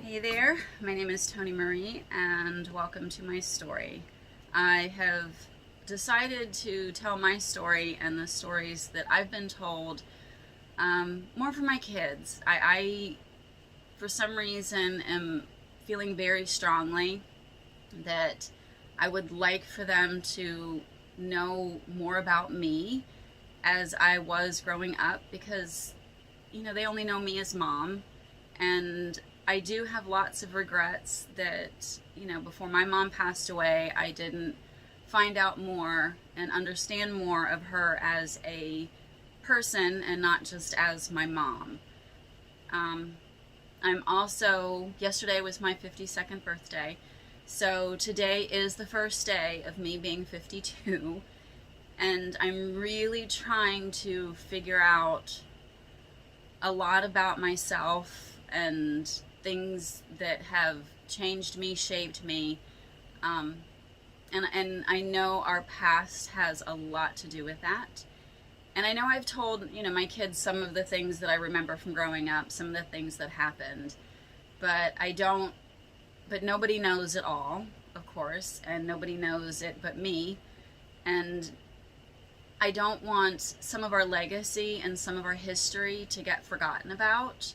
Hey there, my name is Tony Marie and welcome to my story. I have decided to tell my story and the stories that I've been told more for my kids. I, for some reason, am feeling very strongly that I would like for them to know more about me as I was growing up because, they only know me as mom. And I do have lots of regrets that, before my mom passed away, I didn't find out more and understand more of her as a person and not just as my mom. I'm also, yesterday was my 52nd birthday, so today is the first day of me being 52, and I'm really trying to figure out a lot about myself and things that have changed me, shaped me, and I know our past has a lot to do with that. And I know I've told my kids some of the things that I remember from growing up, some of the things that happened, but but nobody knows it all, of course, and nobody knows it but me. And I don't want some of our legacy and some of our history to get forgotten about.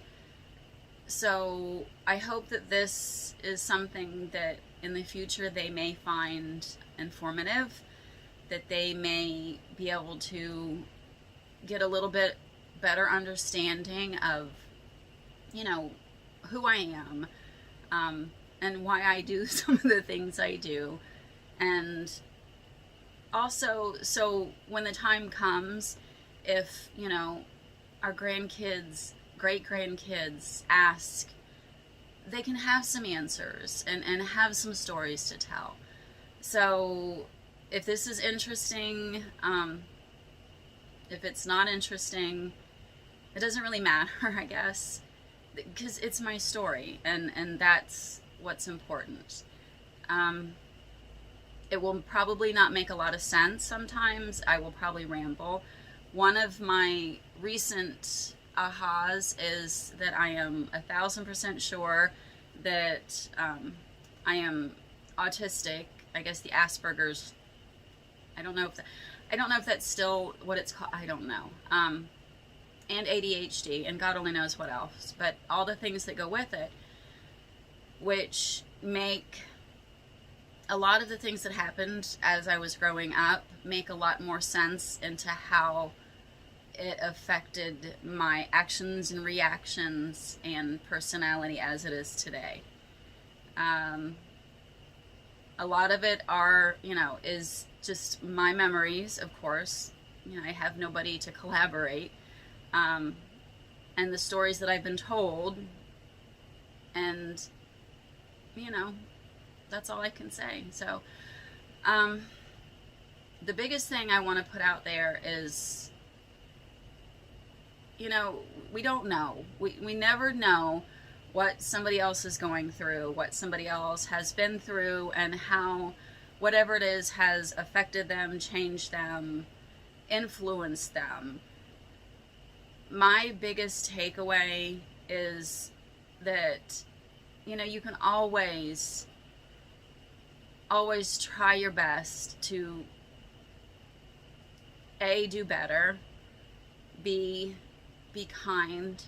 So I hope that this is something that in the future they may find informative, that they may be able to get a little bit better understanding of, who I am, and why I do some of the things I do. And also, so when the time comes, if, our grandkids, great grandkids ask, they can have some answers and have some stories to tell. So if this is interesting, if it's not interesting, it doesn't really matter, I guess, because it's my story, and that's what's important. It will probably not make a lot of sense sometimes. I will probably ramble. One of my recent ahas is that I am 1,000% sure that I am autistic. I guess the Asperger's. I don't know if that's still what it's called. I don't know. And ADHD, and God only knows what else. But all the things that go with it, which make a lot of the things that happened as I was growing up make a lot more sense into how it affected my actions and reactions and personality as it is today. A lot of it is just my memories, of course. I have nobody to collaborate. And the stories that I've been told, and, that's all I can say. So, the biggest thing I want to put out there is, we don't know. We never know what somebody else is going through, what somebody else has been through, and how whatever it is has affected them, changed them, influenced them. My biggest takeaway is that, you can always try your best to A, do better, B, be kind,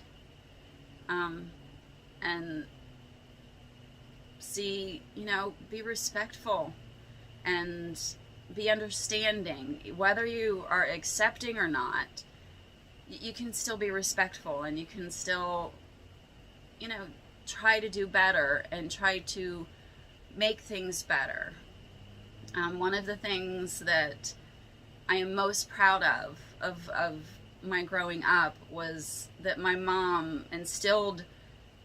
and C, be respectful and be understanding. Whether you are accepting or not, you can still be respectful, and you can still, try to do better and try to make things better. One of the things that I am most proud of my growing up was that my mom instilled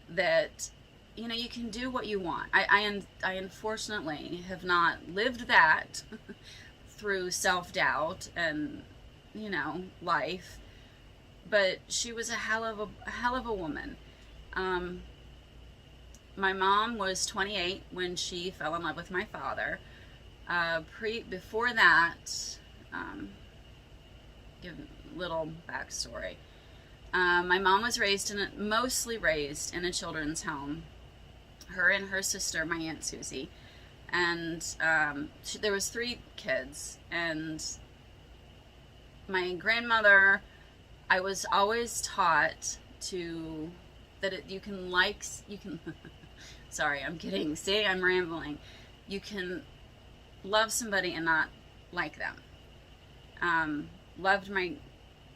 that, you can do what you want. I unfortunately have not lived that through self-doubt and, life, but she was a hell of a woman. My mom was 28 when she fell in love with my father. Before that, give a little backstory. My mom was mostly raised in a children's home. her and her sister, my Aunt Susie. And there was 3 kids. And my grandmother, I was always taught you can sorry, I'm rambling. You can love somebody and not like them. Loved my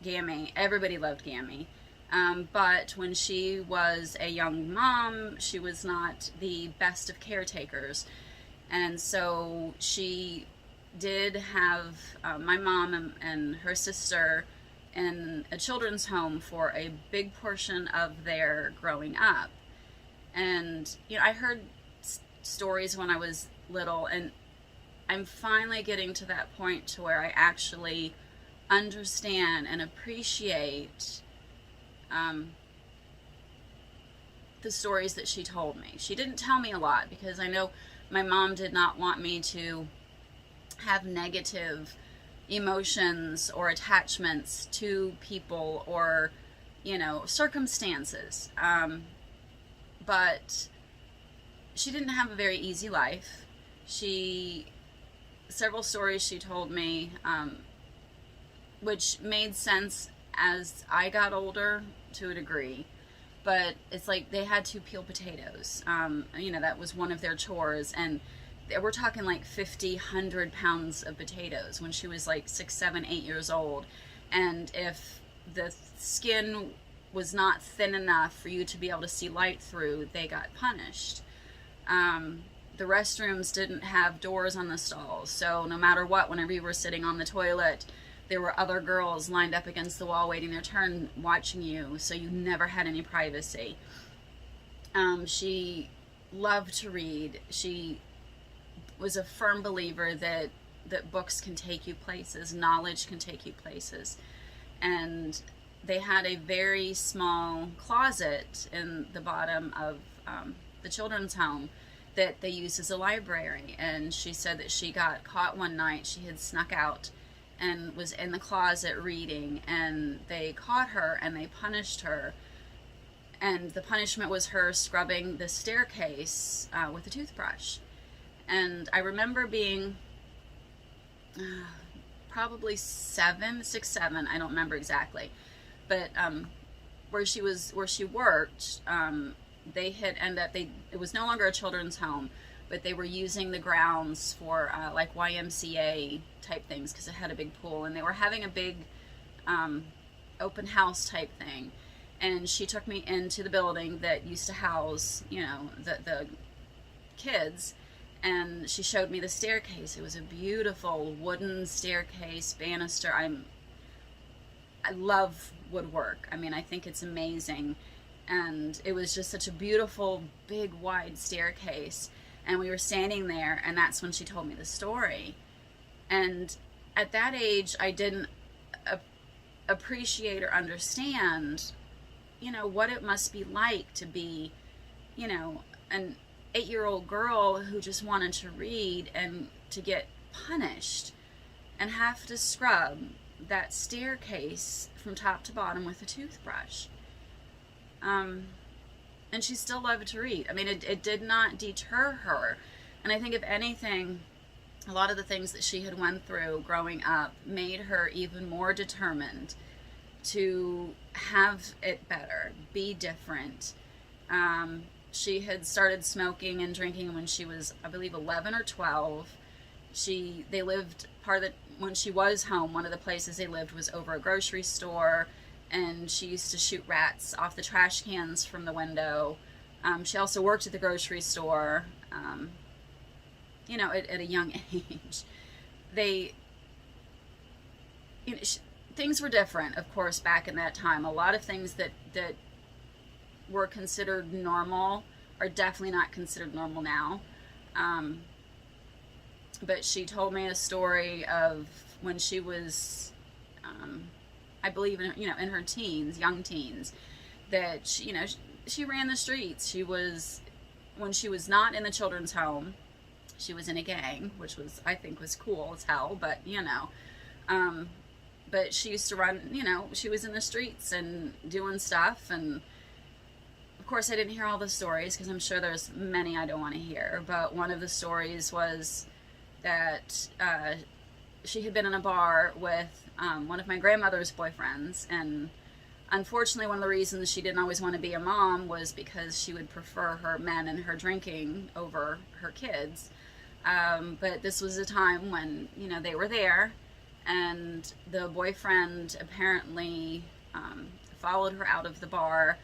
Gammy. Everybody loved Gammy. But when she was a young mom, she was not the best of caretakers. And so she did have my mom and her sister in a children's home for a big portion of their growing up. And, I heard stories when I was little, and I'm finally getting to that point to where I actually understand and appreciate the stories that she told me. She didn't tell me a lot because I know my mom did not want me to have negative emotions or attachments to people or, circumstances. But she didn't have a very easy life. Several stories she told me, which made sense as I got older to a degree. But it's like they had to peel potatoes. That was one of their chores. And we're talking like 50, 100 pounds of potatoes when she was like 6, 7, 8 years old. And if the skin was not thin enough for you to be able to see light through, they got punished. The restrooms didn't have doors on the stalls. So no matter what, whenever you were sitting on the toilet, there were other girls lined up against the wall waiting their turn, watching you, so you never had any privacy. She loved to read. She was a firm believer that books can take you places, knowledge can take you places. And they had a very small closet in the bottom of the children's home that they used as a library. And she said that she got caught one night. She had snuck out and was in the closet reading, and they caught her and they punished her. And the punishment was her scrubbing the staircase with a toothbrush. And I remember being probably 6, 7, I don't remember exactly. But where she worked, they had ended up, it was no longer a children's home, but they were using the grounds for like YMCA type things because it had a big pool, and they were having a big open house type thing. And she took me into the building that used to house, the kids, and she showed me the staircase. It was a beautiful wooden staircase, banister. I love woodwork. I mean, I think it's amazing. And it was just such a beautiful, big, wide staircase. And we were standing there, and that's when she told me the story. And at that age, I didn't appreciate or understand, what it must be like to be, an 8-year-old girl who just wanted to read and to get punished and have to scrub that staircase from top to bottom with a toothbrush. And she still loved to read. I mean, it did not deter her. And I think if anything, a lot of the things that she had went through growing up made her even more determined to have it better, be different. She had started smoking and drinking when she was, I believe, 11 or 12. They lived, when she was home, one of the places they lived was over a grocery store, and she used to shoot rats off the trash cans from the window. She also worked at the grocery store, at a young age. Things were different, of course, back in that time. A lot of things that were considered normal are definitely not considered normal now. But she told me a story of when she was, I believe, in her teens, young teens, that she ran the streets. When she was not in the children's home, she was in a gang, which I think was cool as hell, but but she used to run, she was in the streets and doing stuff. And Of course, I didn't hear all the stories because I'm sure there's many I don't want to hear, but one of the stories was that she had been in a bar with one of my grandmother's boyfriends, and unfortunately one of the reasons she didn't always want to be a mom was because she would prefer her men and her drinking over her kids. But this was a time when, you know, they were there, and the boyfriend apparently followed her out of the bar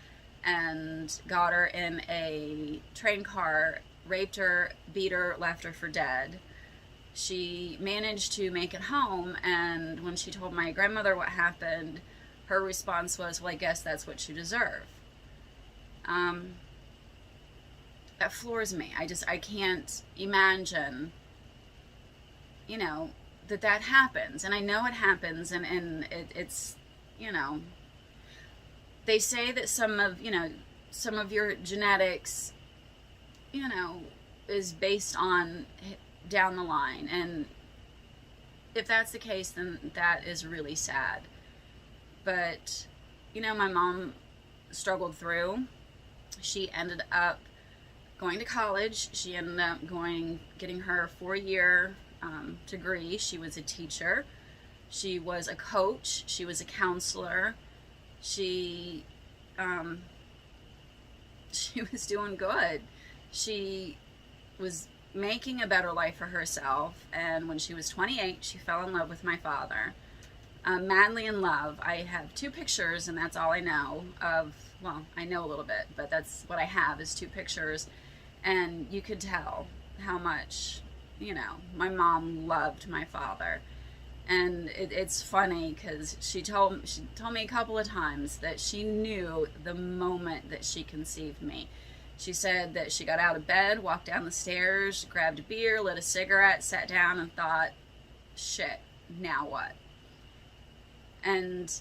and got her in a train car, raped her, beat her, left her for dead. She managed to make it home, and when she told my grandmother what happened, her response was, well, I guess that's what you deserve. That floors me. I can't imagine, you know, that happens. And I know it happens, and it's, you know, they say that some of your genetics, you know, is based on down the line. And if that's the case, then that is really sad. But, you know, my mom struggled through. She ended up going to college. She ended up getting her 4-year degree. She was a teacher. She was a coach. She was a counselor. She was doing good. She was making a better life for herself, and when she was 28, she fell in love with my father. Madly in love. I have 2 pictures, and that's all I know of. Well, I know a little bit, but that's what I have is 2 pictures, and you could tell how much, you know, my mom loved my father. And it's funny because she told me a couple of times that she knew the moment that she conceived me. She said that she got out of bed, walked down the stairs, grabbed a beer, lit a cigarette, sat down, and thought, shit, now what? And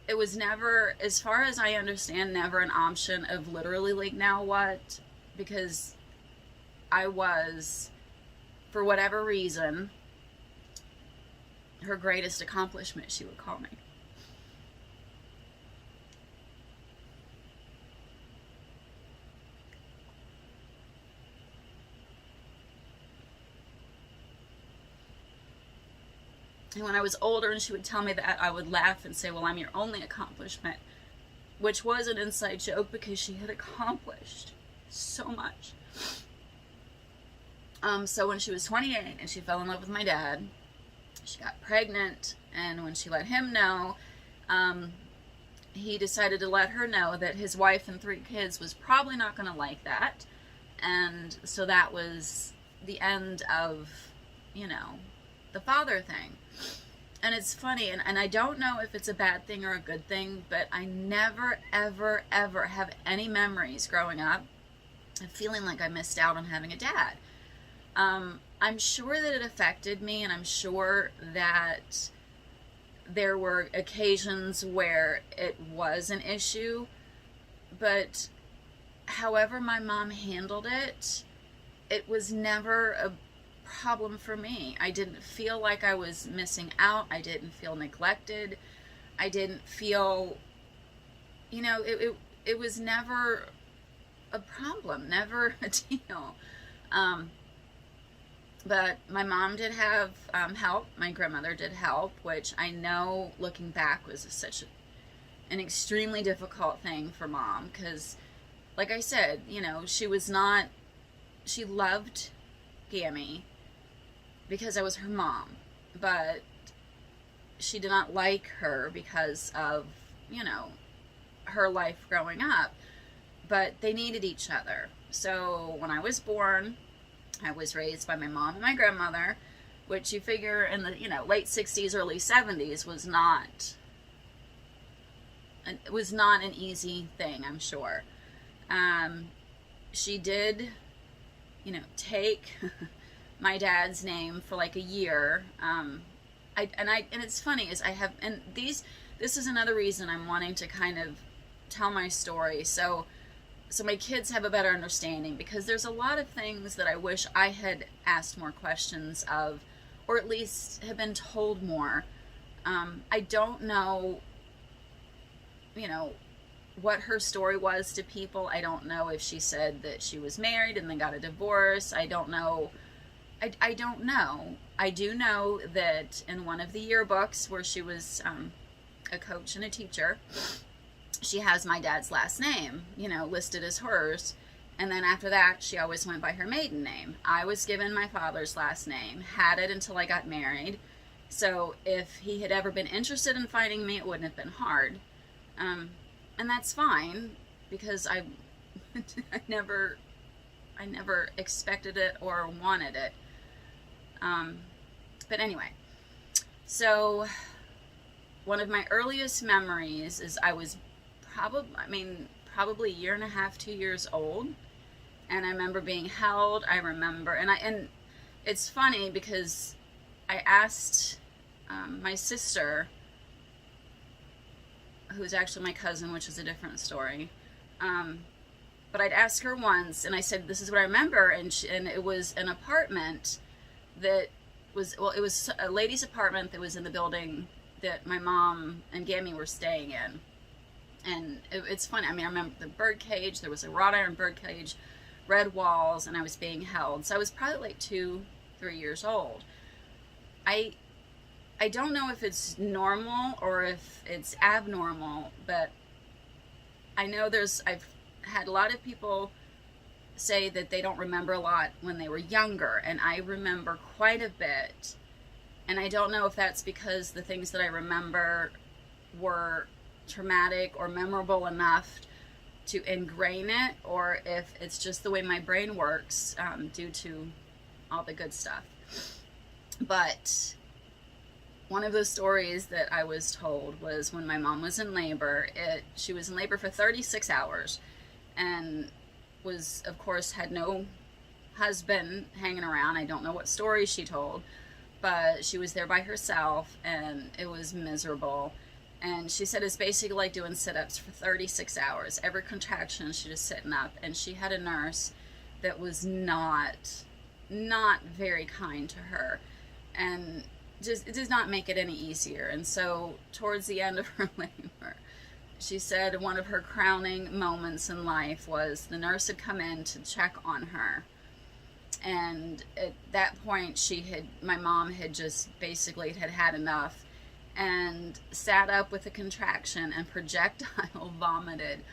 it was never, as far as I understand, never an option of literally like, now what? Because I was, for whatever reason, her greatest accomplishment, she would call me. And when I was older and she would tell me that, I would laugh and say, well, I'm your only accomplishment, which was an inside joke because she had accomplished so much. So when she was 28 and she fell in love with my dad, she got pregnant, and when she let him know, he decided to let her know that his wife and 3 kids was probably not going to like that. And so that was the end of, you know, the father thing. And it's funny, and I don't know if it's a bad thing or a good thing, but I never, ever, ever have any memories growing up of feeling like I missed out on having a dad. I'm sure that it affected me, and I'm sure that there were occasions where it was an issue, but however my mom handled it, it was never a problem for me. I didn't feel like I was missing out. I didn't feel neglected. I didn't feel, you know, it was never a problem, never a deal. But my mom did have help. My grandmother did help, which I know, looking back, was such an extremely difficult thing for mom because, like I said, you know, she loved Gammy because I was her mom, but she did not like her because of, you know, her life growing up. But they needed each other. So when I was born, I was raised by my mom and my grandmother, which you figure in the, you know, late 60s, early 70s was not an easy thing, I'm sure. She did, you know, take my dad's name for like a year. And it's funny is this is another reason I'm wanting to kind of tell my story. So my kids have a better understanding, because there's a lot of things that I wish I had asked more questions of, or at least have been told more. I don't know, you know, what her story was to people. I don't know if she said that she was married and then got a divorce. I don't know. I don't know. I do know that in one of the yearbooks where she was a coach and a teacher, she has my dad's last name, listed as hers. And then after that, she always went by her maiden name. I was given my father's last name, had it until I got married. So if he had ever been interested in finding me, it wouldn't have been hard. And that's fine, because I never expected it or wanted it. But anyway, so one of my earliest memories is I was probably a year and a half, 2 years old. And I remember being held. And it's funny because I asked my sister, who's actually my cousin, which is a different story. But I'd ask her once, and I said, "This is what I remember," and it was an apartment that was, it was a lady's apartment that was in the building that my mom and Gammy were staying in. And it's funny. I remember the bird cage. There was a wrought iron bird cage, red walls, and I was being held. So I was probably like 2-3 years old. I don't know if it's normal or if it's abnormal, but I know I've had a lot of people say that they don't remember a lot when they were younger, and I remember quite a bit. And I don't know if that's because the things that I remember were traumatic or memorable enough to ingrain it, or if it's just the way my brain works due to all the good stuff. But one of those stories that I was told was when my mom was in labor. She was in labor for 36 hours and was, of course, had no husband hanging around. I don't know what story she told, but she was there by herself, and it was miserable. And she said it's basically like doing sit-ups for 36 hours. Every contraction, she was sitting up. And she had a nurse that was not very kind to her. And it does not make it any easier. And so towards the end of her labor, she said one of her crowning moments in life was the nurse had come in to check on her. And at that point, my mom had just basically had enough, and sat up with a contraction and projectile vomited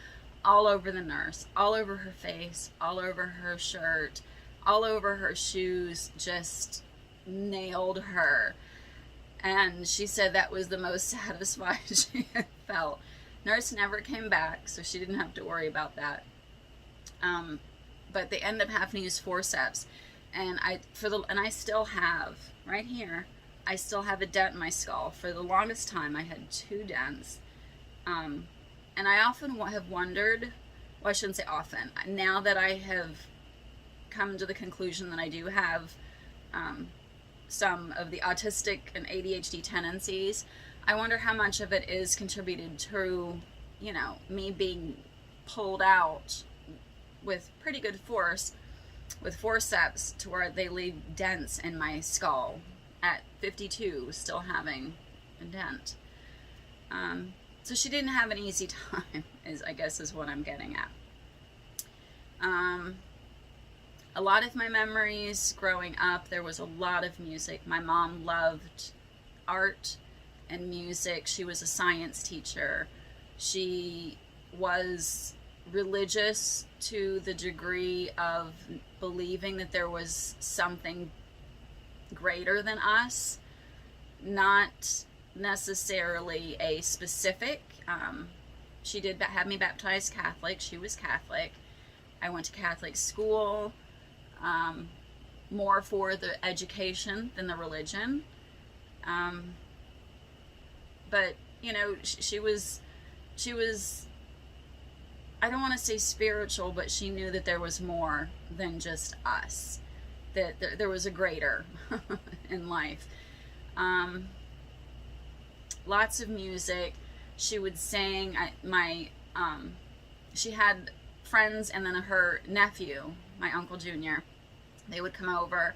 all over the nurse, all over her face, all over her shirt, all over her shoes, just nailed her. And she said that was the most satisfied she had felt. Nurse never came back, so she didn't have to worry about that. But they ended up having to use forceps, and I still have right here. I still have a dent in my skull. For the longest time, I had 2 dents. And I often have wondered, well, I shouldn't say often, now that I have come to the conclusion that I do have some of the autistic and ADHD tendencies, I wonder how much of it is contributed to, me being pulled out with pretty good force, with forceps, to where they leave dents in my skull. At 52, still having a dent. So she didn't have an easy time, I guess is what I'm getting at. A lot of my memories growing up, there was a lot of music. My mom loved art and music. She was a science teacher. She was religious to the degree of believing that there was something greater than us, not necessarily a specific. She did have me baptized Catholic. She was Catholic. I went to Catholic school, more for the education than the religion. But she was, I don't want to say spiritual, but she knew that there was more than just us, that there was a greater in life. Lots of music. She would sing. She had friends, and then her nephew, my Uncle Junior, they would come over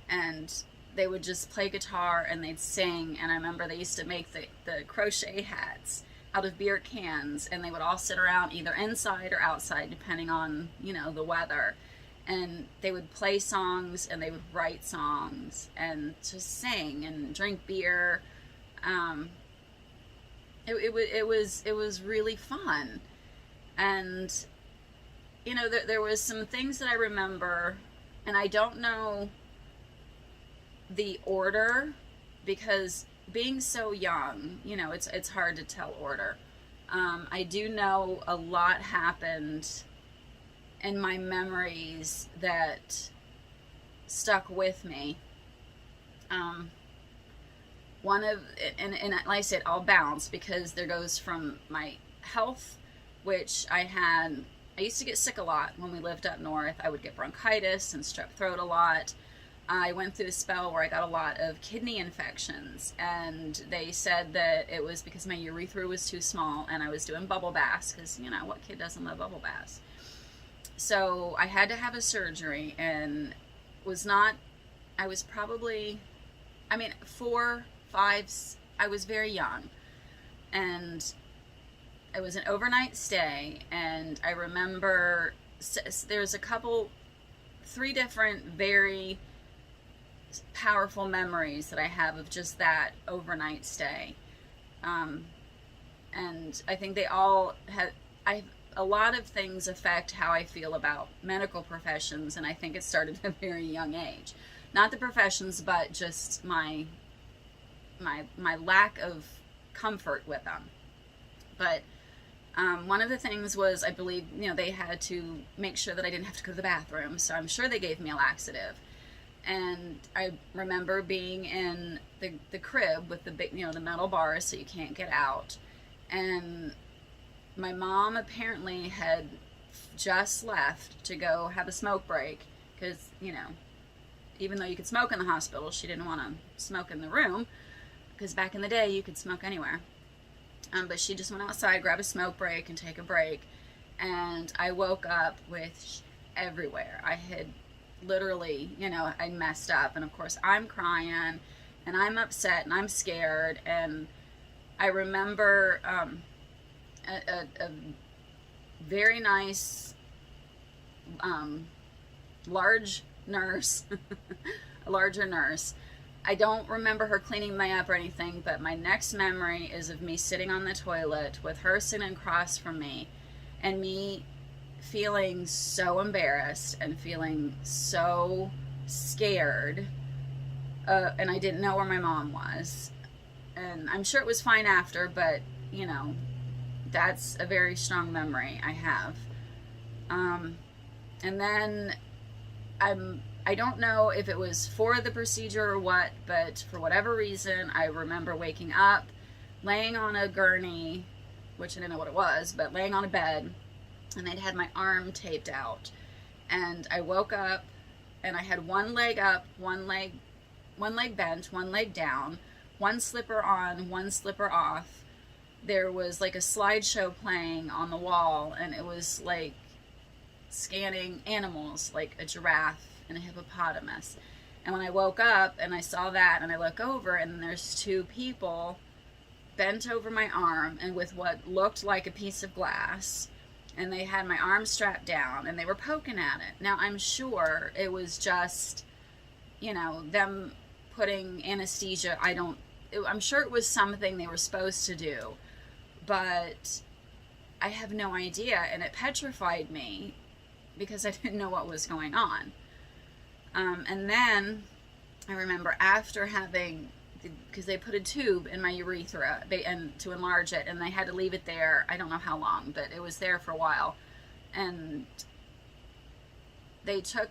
and they would just play guitar and they'd sing. And I remember they used to make the crochet hats out of beer cans, and they would all sit around either inside or outside depending on, you know, the weather, and they would play songs and they would write songs and just sing and drink beer. It was really fun. And you know, there was some things that I remember, and I don't know the order, because being so young, you know, it's hard to tell order. I do know a lot happened in my memories that stuck with me. One of, and like I said, I'll bounce, because there goes from my health, which I used to get sick a lot when we lived up north. I would get bronchitis and strep throat a lot. I went through a spell where I got a lot of kidney infections, and they said that it was because my urethra was too small and I was doing bubble baths, because, you know, what kid doesn't love bubble baths? So I had to have a surgery, and I was probably, I mean, 4, 5, I was very young, and it was an overnight stay. And I remember there's 3 different very powerful memories that I have of just that overnight stay. And I think they all have, a lot of things affect how I feel about medical professions, and I think it started at a very young age. Not the professions, but just my lack of comfort with them. But one of the things was, I believe, you know, they had to make sure that I didn't have to go to the bathroom, so I'm sure they gave me a laxative. And I remember being in the crib with the big, you know, the metal bars so you can't get out. And my mom apparently had just left to go have a smoke break, because, you know, even though you could smoke in the hospital, she didn't want to smoke in the room, because back in the day you could smoke anywhere. But she just went outside, grab a smoke break, and take a break. And I woke up with everywhere. I had literally, you know, I messed up. And of course I'm crying, and I'm upset, and I'm scared. And I remember a very nice, large nurse, a larger nurse. I don't remember her cleaning me up or anything, but my next memory is of me sitting on the toilet with her sitting across from me, and me feeling so embarrassed and feeling so scared, and I didn't know where my mom was. And I'm sure it was fine after, but, you know, that's a very strong memory I have. And then I don't know if it was for the procedure or what, but for whatever reason, I remember waking up, laying on a gurney, which I didn't know what it was, but laying on a bed, and they'd had my arm taped out. And I woke up, and I had one leg up, one leg bent, one leg down, one slipper on, one slipper off. There was like a slideshow playing on the wall, and it was like scanning animals, like a giraffe and a hippopotamus. And when I woke up and I saw that, and I look over, and there's 2 people bent over my arm and with what looked like a piece of glass, and they had my arm strapped down, and they were poking at it. Now, I'm sure it was just, you know, them putting anesthesia. I'm sure it was something they were supposed to do, but I have no idea, and it petrified me because I didn't know what was going on. And then I remember after having, because they put a tube in my urethra and to enlarge it, and they had to leave it there. I don't know how long, but it was there for a while. And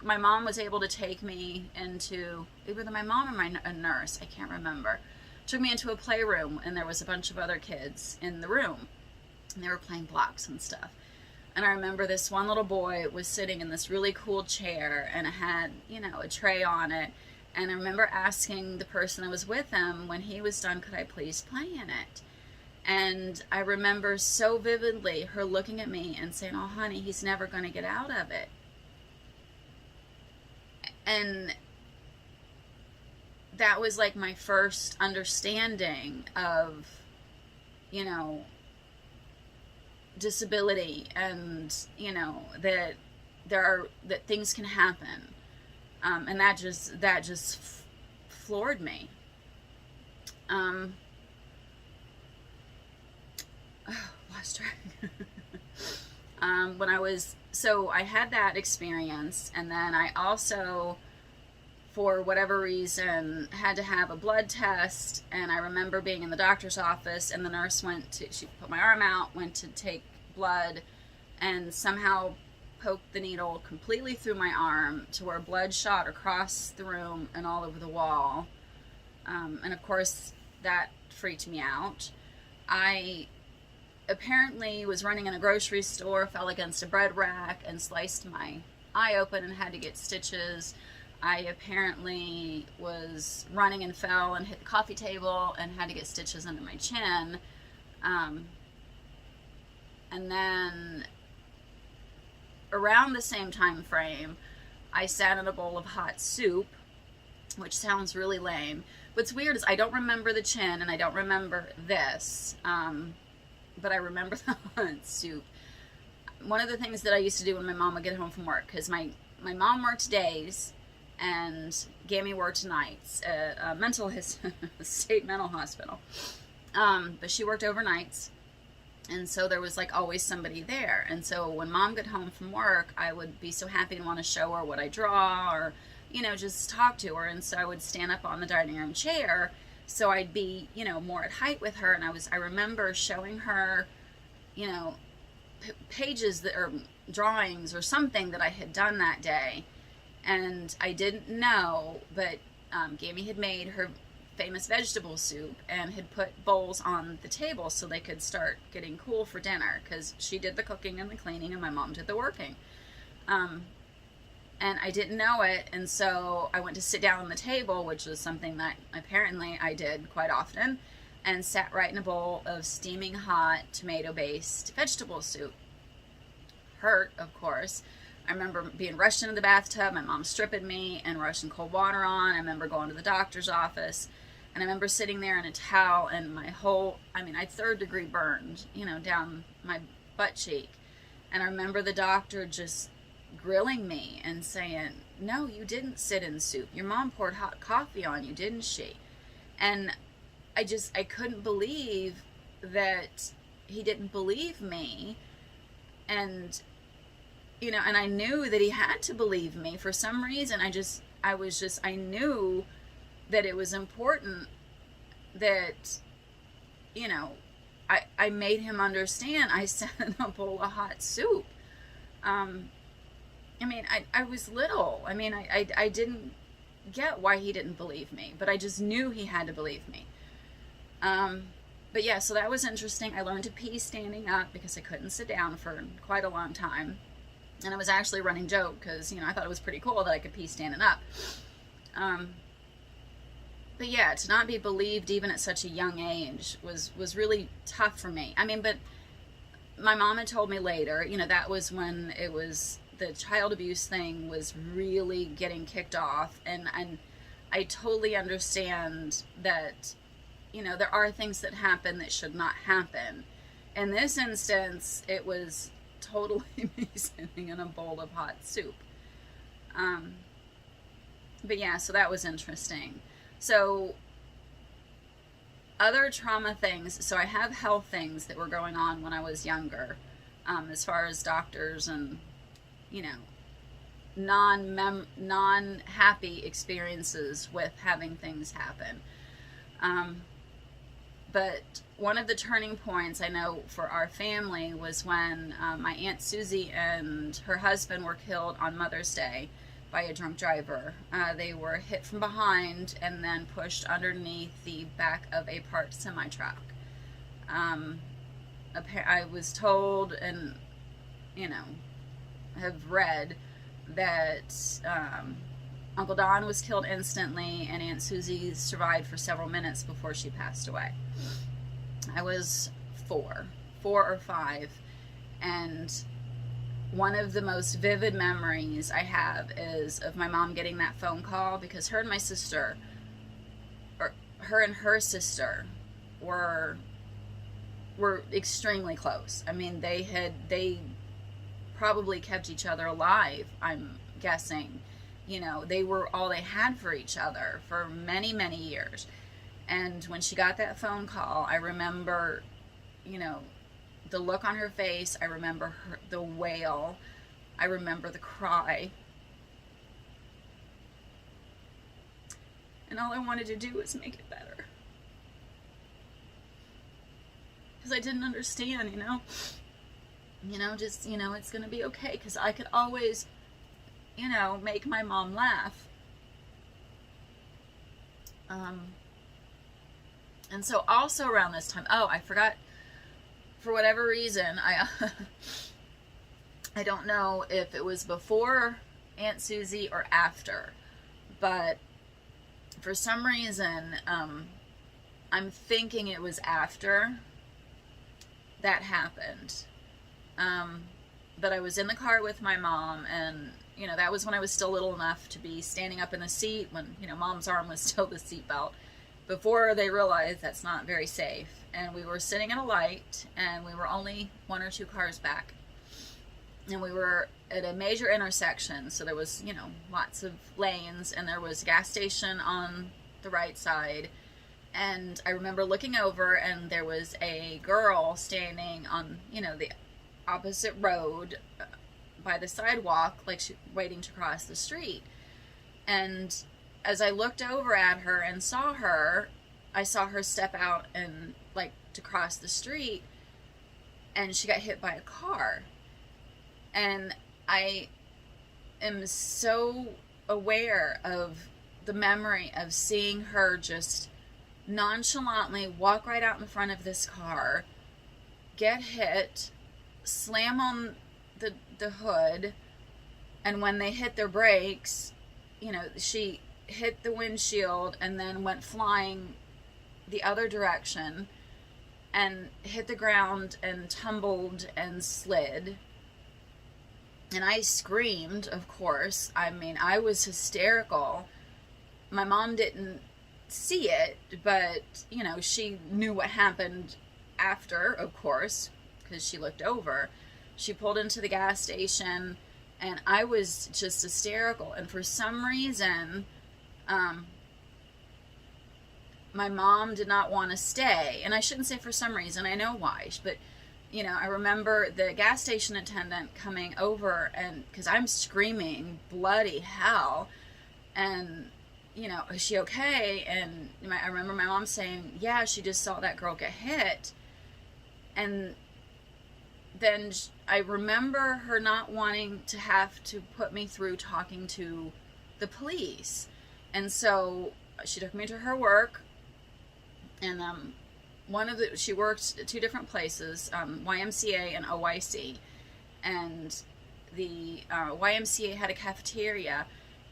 my mom was able to take me into, either my mom or a nurse, I can't remember, took me into a playroom, and there was a bunch of other kids in the room, and they were playing blocks and stuff. And I remember this one little boy was sitting in this really cool chair, and it had, you know, a tray on it. And I remember asking the person that was with him, when he was done, could I please play in it? And I remember so vividly her looking at me and saying, oh, honey, he's never going to get out of it. And that was like my first understanding of, you know, disability, and that that things can happen, and that just floored me. Oh, lost track. When I was so I had that experience, and then I also, for whatever reason, had to have a blood test. And I remember being in the doctor's office, and the nurse she put my arm out, went to take blood, and somehow poked the needle completely through my arm to where blood shot across the room and all over the wall. And of course, that freaked me out. I apparently was running in a grocery store, fell against a bread rack, and sliced my eye open and had to get stitches. I apparently was running and fell and hit the coffee table and had to get stitches under my chin. And then around the same time frame, I sat in a bowl of hot soup, which sounds really lame. What's weird is I don't remember the chin and I don't remember this, but I remember the hot soup. One of the things that I used to do when my mom would get home from work, because my mom worked days and Gammy worked nights at a state mental hospital. But she worked overnights, and so there was like always somebody there. And so when Mom got home from work, I would be so happy to want to show her what I draw, or just talk to her. And so I would stand up on the dining room chair so I'd be more at height with her. And I remember showing her pages or drawings or something that I had done that day. And I didn't know, but Gammy had made her famous vegetable soup and had put bowls on the table so they could start getting cool for dinner, because she did the cooking and the cleaning and my mom did the working. And I didn't know it, and so I went to sit down on the table, which was something that apparently I did quite often, and sat right in a bowl of steaming hot tomato-based vegetable soup. Hurt, of course. I remember being rushed into the bathtub, my mom stripping me and rushing cold water on. I remember going to the doctor's office, and I remember sitting there in a towel, and my I third degree burned, down my butt cheek. And I remember the doctor just grilling me and saying, "No, you didn't sit in soup. Your mom poured hot coffee on you, didn't she?" And I couldn't believe that he didn't believe me. And and I knew that he had to believe me for some reason. I knew that it was important that, I made him understand. I sat in a bowl of hot soup. I was little. I didn't get why he didn't believe me, but I just knew he had to believe me. But yeah, so that was interesting. I learned to pee standing up because I couldn't sit down for quite a long time. And I was actually a running joke because, I thought it was pretty cool that I could pee standing up. But yeah, to not be believed even at such a young age was really tough for me. But my mom had told me later, that was when it was, the child abuse thing was really getting kicked off. And I totally understand that, there are things that happen that should not happen. In this instance, it was totally me sitting in a bowl of hot soup. But yeah, so that was interesting. So other trauma things, so I have health things that were going on when I was younger, as far as doctors and non-happy experiences with having things happen. But one of the turning points I know for our family was when my Aunt Susie and her husband were killed on Mother's Day by a drunk driver. They were hit from behind and then pushed underneath the back of a parked semi-truck. I was told and, have read that Uncle Don was killed instantly and Aunt Susie survived for several minutes before she passed away. I was 4 or 5, and one of the most vivid memories I have is of my mom getting that phone call, because her and her sister were were extremely close. I mean, they probably kept each other alive, I'm guessing. You know, they were all they had for each other for many, many years. And when she got that phone call, I remember, you know, the look on her face. I remember the wail. I remember the cry. And all I wanted to do was make it better. Because I didn't understand, just, it's going to be okay. Because I could always, make my mom laugh. And so also around this time, I forgot, for whatever reason, I don't know if it was before Aunt Susie or after, but for some reason, I'm thinking it was after that happened. But I was in the car with my mom, and, that was when I was still little enough to be standing up in the seat when, mom's arm was still the seatbelt, before they realized that's not very safe. And we were sitting at a light, and we were only 1 or 2 cars back. And we were at a major intersection, so there was, lots of lanes, and there was a gas station on the right side. And I remember looking over, and there was a girl standing on, the opposite road by the sidewalk, like waiting to cross the street. And as I looked over at her and saw her, I saw her step out and, to cross the street, and she got hit by a car. And I am so aware of the memory of seeing her just nonchalantly walk right out in front of this car, get hit, slam on the hood, and when they hit their brakes, she hit the windshield and then went flying the other direction and hit the ground and tumbled and slid. And I screamed, of course. I mean, I was hysterical. My mom didn't see it, but, she knew what happened after, of course, because she looked over. She pulled into the gas station, and I was just hysterical. And for some reason, my mom did not want to stay. And I shouldn't say for some reason, I know why, but I remember the gas station attendant coming over, and because I'm screaming bloody hell, and is she okay? And I remember my mom saying, yeah, she just saw that girl get hit. And then I remember her not wanting to have to put me through talking to the police. And so she took me to her work, and she worked at 2 different places, YMCA and OIC. And the YMCA had a cafeteria,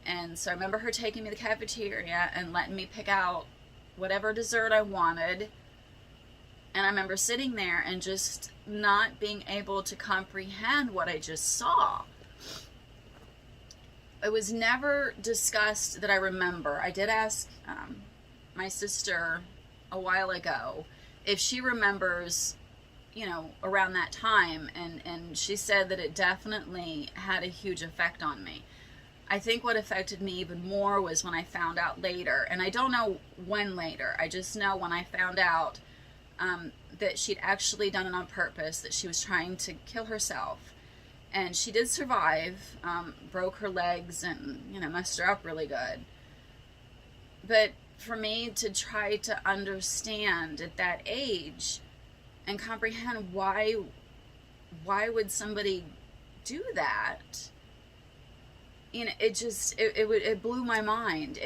and so I remember her taking me to the cafeteria and letting me pick out whatever dessert I wanted. And I remember sitting there and just not being able to comprehend what I just saw. It was never discussed that I remember. I did ask my sister a while ago if she remembers, around that time, and she said that it definitely had a huge effect on me. I think what affected me even more was when I found out later, and I don't know when later, I just know when I found out that she'd actually done it on purpose, that she was trying to kill herself. And she did survive, broke her legs and, messed her up really good. But for me to try to understand at that age and comprehend why would somebody do that, it blew my mind.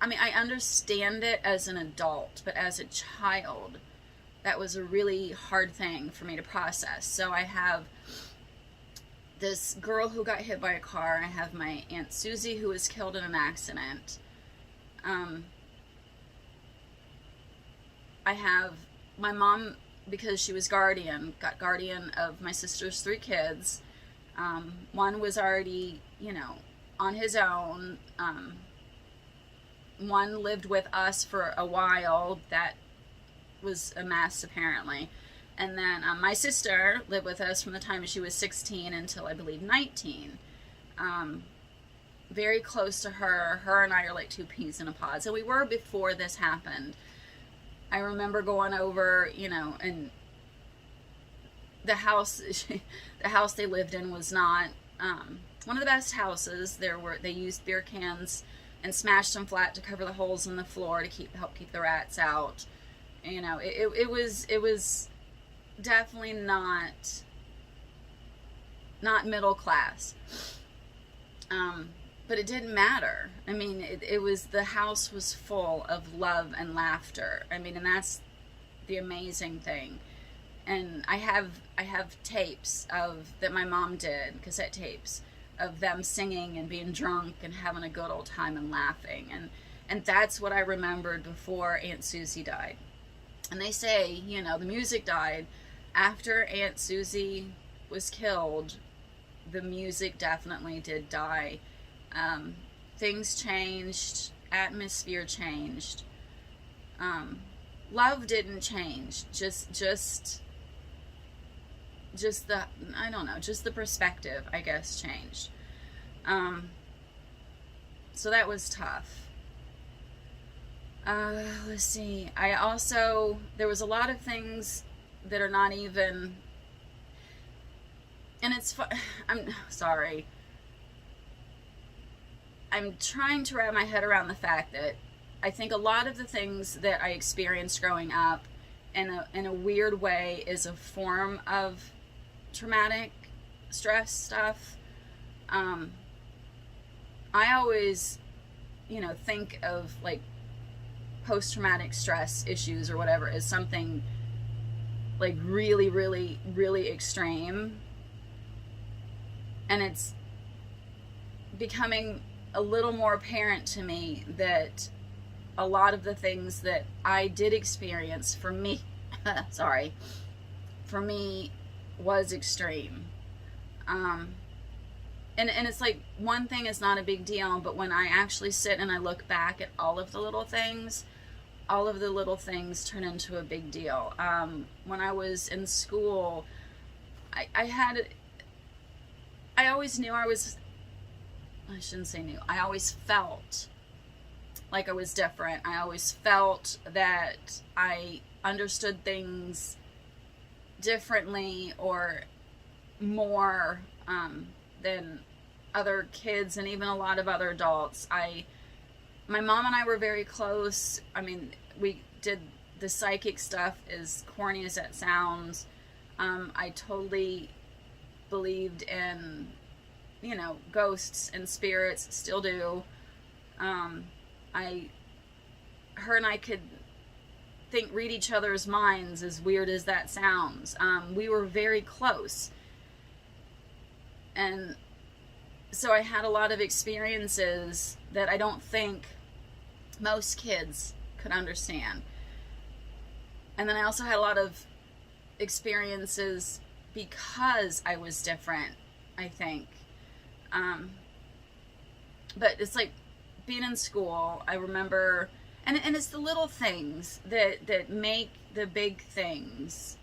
I understand it as an adult, but as a child, that was a really hard thing for me to process. So I have this girl who got hit by a car, and I have my Aunt Susie who was killed in an accident. I have my mom, because she was guardian of my sister's 3 kids. One was already, on his own. One lived with us for a while. That was a mess apparently. And then my sister lived with us from the time she was 16 until I believe 19. Very close to her. Her and I are like two peas in a pod. So we were before this happened. I remember going over, you know, and the house they lived in was not one of the best houses. They used beer cans and smashed them flat to cover the holes in the floor to help keep the rats out. You know, it was definitely not middle class. But it didn't matter. I mean, the house was full of love and laughter. I mean, and that's the amazing thing. And I have tapes that my mom did, cassette tapes, of them singing and being drunk and having a good old time and laughing. And that's what I remembered before Aunt Susie died. And they say, you know, the music died. After Aunt Susie was killed, the music definitely did die. Things changed, atmosphere changed. Love didn't change. Just the, I don't know, just the perspective, I guess, changed. So that was tough. Let's see. There was a lot of things that are not even, and I'm sorry. I'm trying to wrap my head around the fact that I think a lot of the things that I experienced growing up in a weird way is a form of traumatic stress stuff. I always, you know, think of like post-traumatic stress issues or whatever as something like really, really, really extreme. And it's becoming a little more apparent to me that a lot of the things that I did experience for me was extreme. And it's like one thing is not a big deal, but when I actually sit and I look back at all of the little things turn into a big deal. When I was in school, I always knew I shouldn't say knew. I always felt like I was different. I always felt that I understood things differently or more than other kids and even a lot of other adults. My mom and I were very close. I mean, we did the psychic stuff, as corny as that sounds. I totally believed in, you know, ghosts and spirits, still do. Her and I could read each other's minds, as weird as that sounds. We were very close. And so I had a lot of experiences that I don't think most kids could understand. And then I also had a lot of experiences because I was different, I think. But it's like being in school, I remember, and it's the little things that make the big things.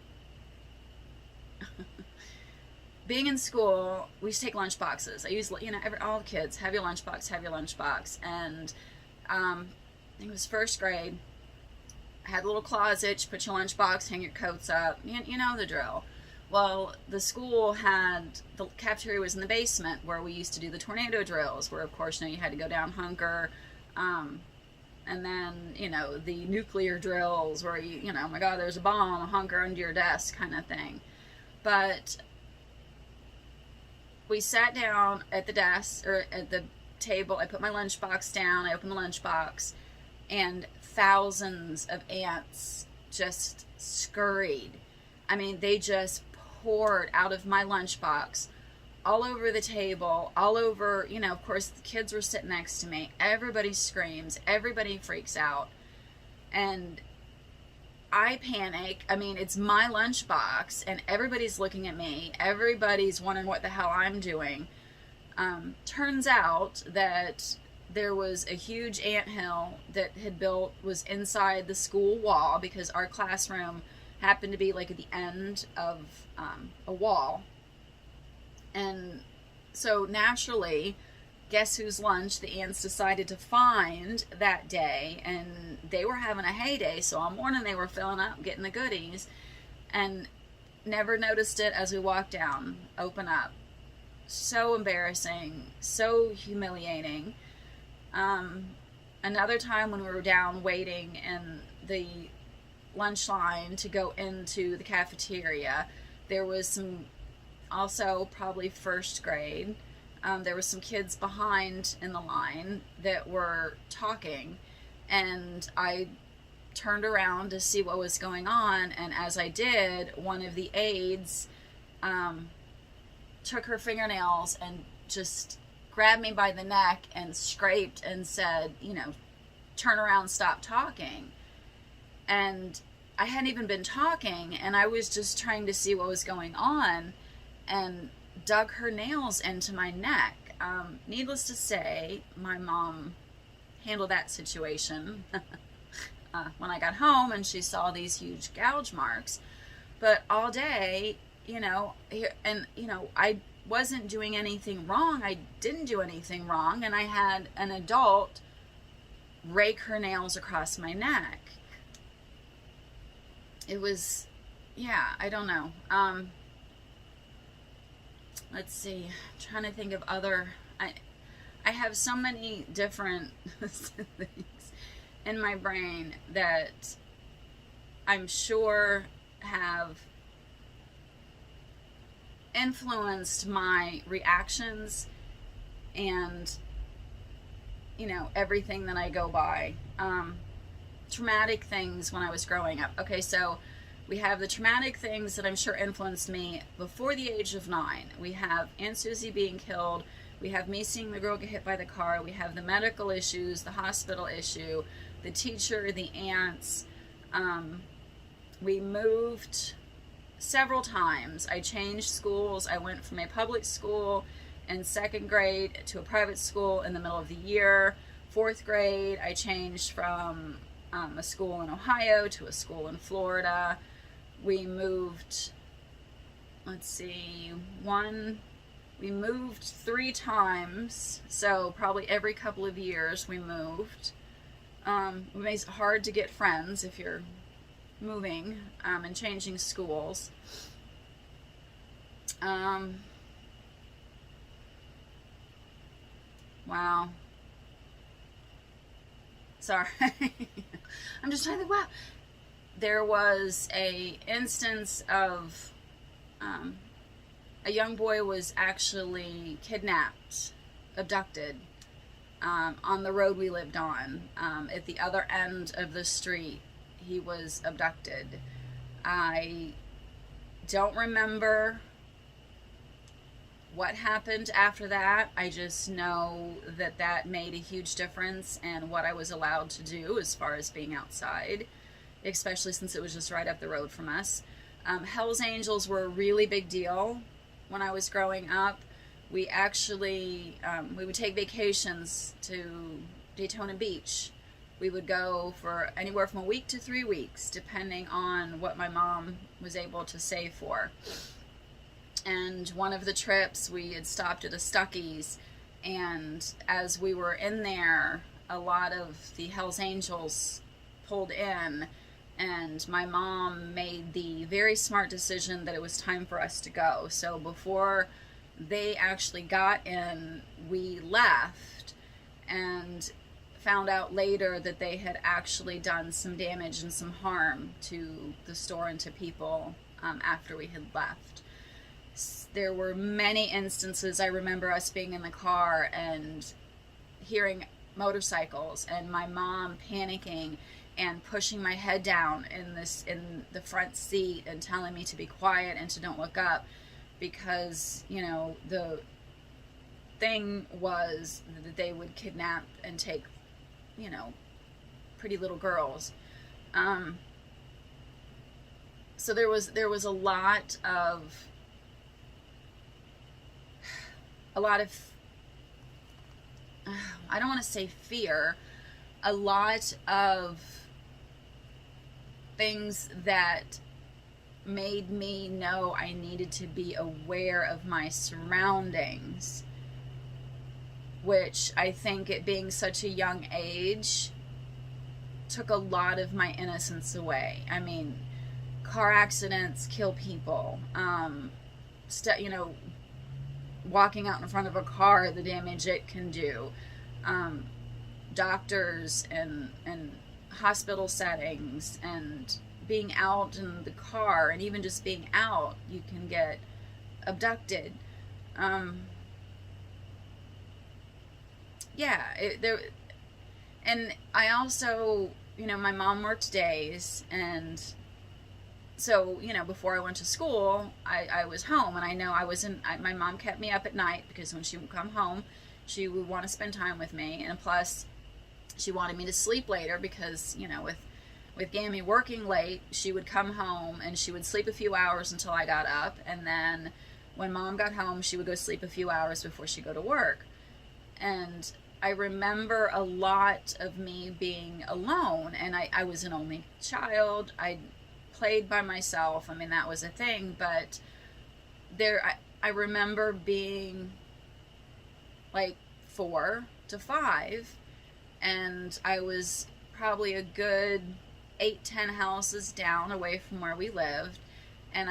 Being in school, we used to take lunch boxes. I used, you know, all the kids, have your lunchbox. And I think it was first grade. I had a little closet, you put your lunchbox, hang your coats up, you know the drill. Well, the school the cafeteria was in the basement where we used to do the tornado drills, where of course, you know, you had to go down hunker. And then, you know, the nuclear drills where you know, oh my God, there's a bomb, hunker under your desk kind of thing. But we sat down at the desk, or at the table. I put my lunchbox down, I opened the lunchbox, and thousands of ants just scurried. I mean, they just poured out of my lunchbox all over the table, all over, you know, of course the kids were sitting next to me. Everybody screams, everybody freaks out. And I panic. I mean, it's my lunchbox and everybody's looking at me. Everybody's wondering what the hell I'm doing. Turns out that there was a huge anthill that was inside the school wall, because our classroom happened to be like at the end of a wall. And so naturally, guess whose lunch the ants decided to find that day, and they were having a heyday. So all morning they were filling up, getting the goodies, and never noticed it as we walked down. Open up. So embarrassing, so humiliating. Another time when we were down waiting in the lunch line to go into the cafeteria, there was some, also probably first grade, there were some kids behind in the line that were talking, and I turned around to see what was going on, and as I did, one of the aides took her fingernails and just grabbed me by the neck and scraped and said, turn around, stop talking. And I hadn't even been talking, and I was just trying to see what was going on, and dug her nails into my neck. Needless to say, my mom handled that situation when I got home, and she saw these huge gouge marks. But all day, I wasn't doing anything wrong. I didn't do anything wrong, and I had an adult rake her nails across my neck. It was, I don't know. Let's see. I'm trying to think of other. I have so many different things in my brain that I'm sure have influenced my reactions and everything that I go by. Traumatic things when I was growing up. Okay, so we have the traumatic things that I'm sure influenced me before the age of 9. We have Aunt Susie being killed. We have me seeing the girl get hit by the car. We have the medical issues, the hospital issue, the teacher, the aunts. We moved several times. I changed schools. I went from a public school in 2nd grade to a private school in the middle of the year. 4th grade, I changed from a school in Ohio to a school in Florida. We moved, we moved 3 times, so probably every couple of years we moved. It makes it hard to get friends if you're moving and changing schools. Wow. Sorry. I'm just trying to think, wow. There was a instance of a young boy was actually kidnapped, abducted, on the road we lived on. At the other end of the street, he was abducted. I don't remember what happened after that. I just know that that made a huge difference in what I was allowed to do as far as being outside, especially since it was just right up the road from us. Hell's Angels were a really big deal when I was growing up. We actually, we would take vacations to Daytona Beach. We would go for anywhere from a week to 3 weeks, depending on what my mom was able to save for. And one of the trips, we had stopped at a Stuckey's, and as we were in there, a lot of the Hells Angels pulled in, and my mom made the very smart decision that it was time for us to go. So before they actually got in, we left, and found out later that they had actually done some damage and some harm to the store and to people after we had left. There were many instances. I remember us being in the car and hearing motorcycles, and my mom panicking and pushing my head down in the front seat and telling me to be quiet and to don't look up, because the thing was that they would kidnap and take pretty little girls. So there was a lot of I don't want to say fear, a lot of things that made me know I needed to be aware of my surroundings, which I think it being such a young age took a lot of my innocence away. I mean, car accidents kill people. Walking out in front of a car, the damage it can do. Doctors and hospital settings, and being out in the car, and even just being out, you can get abducted. And I also, my mom worked days, and so, before I went to school, I was home, and I know my mom kept me up at night, because when she would come home, she would want to spend time with me, and plus, she wanted me to sleep later, because, with Gammy working late, she would come home, and she would sleep a few hours until I got up, and then when Mom got home, she would go sleep a few hours before she'd go to work. And I remember a lot of me being alone, and I was an only child. I played by myself. I mean, that was a thing, but I remember being like 4 to 5, and I was probably a good 8-10 houses down away from where we lived, and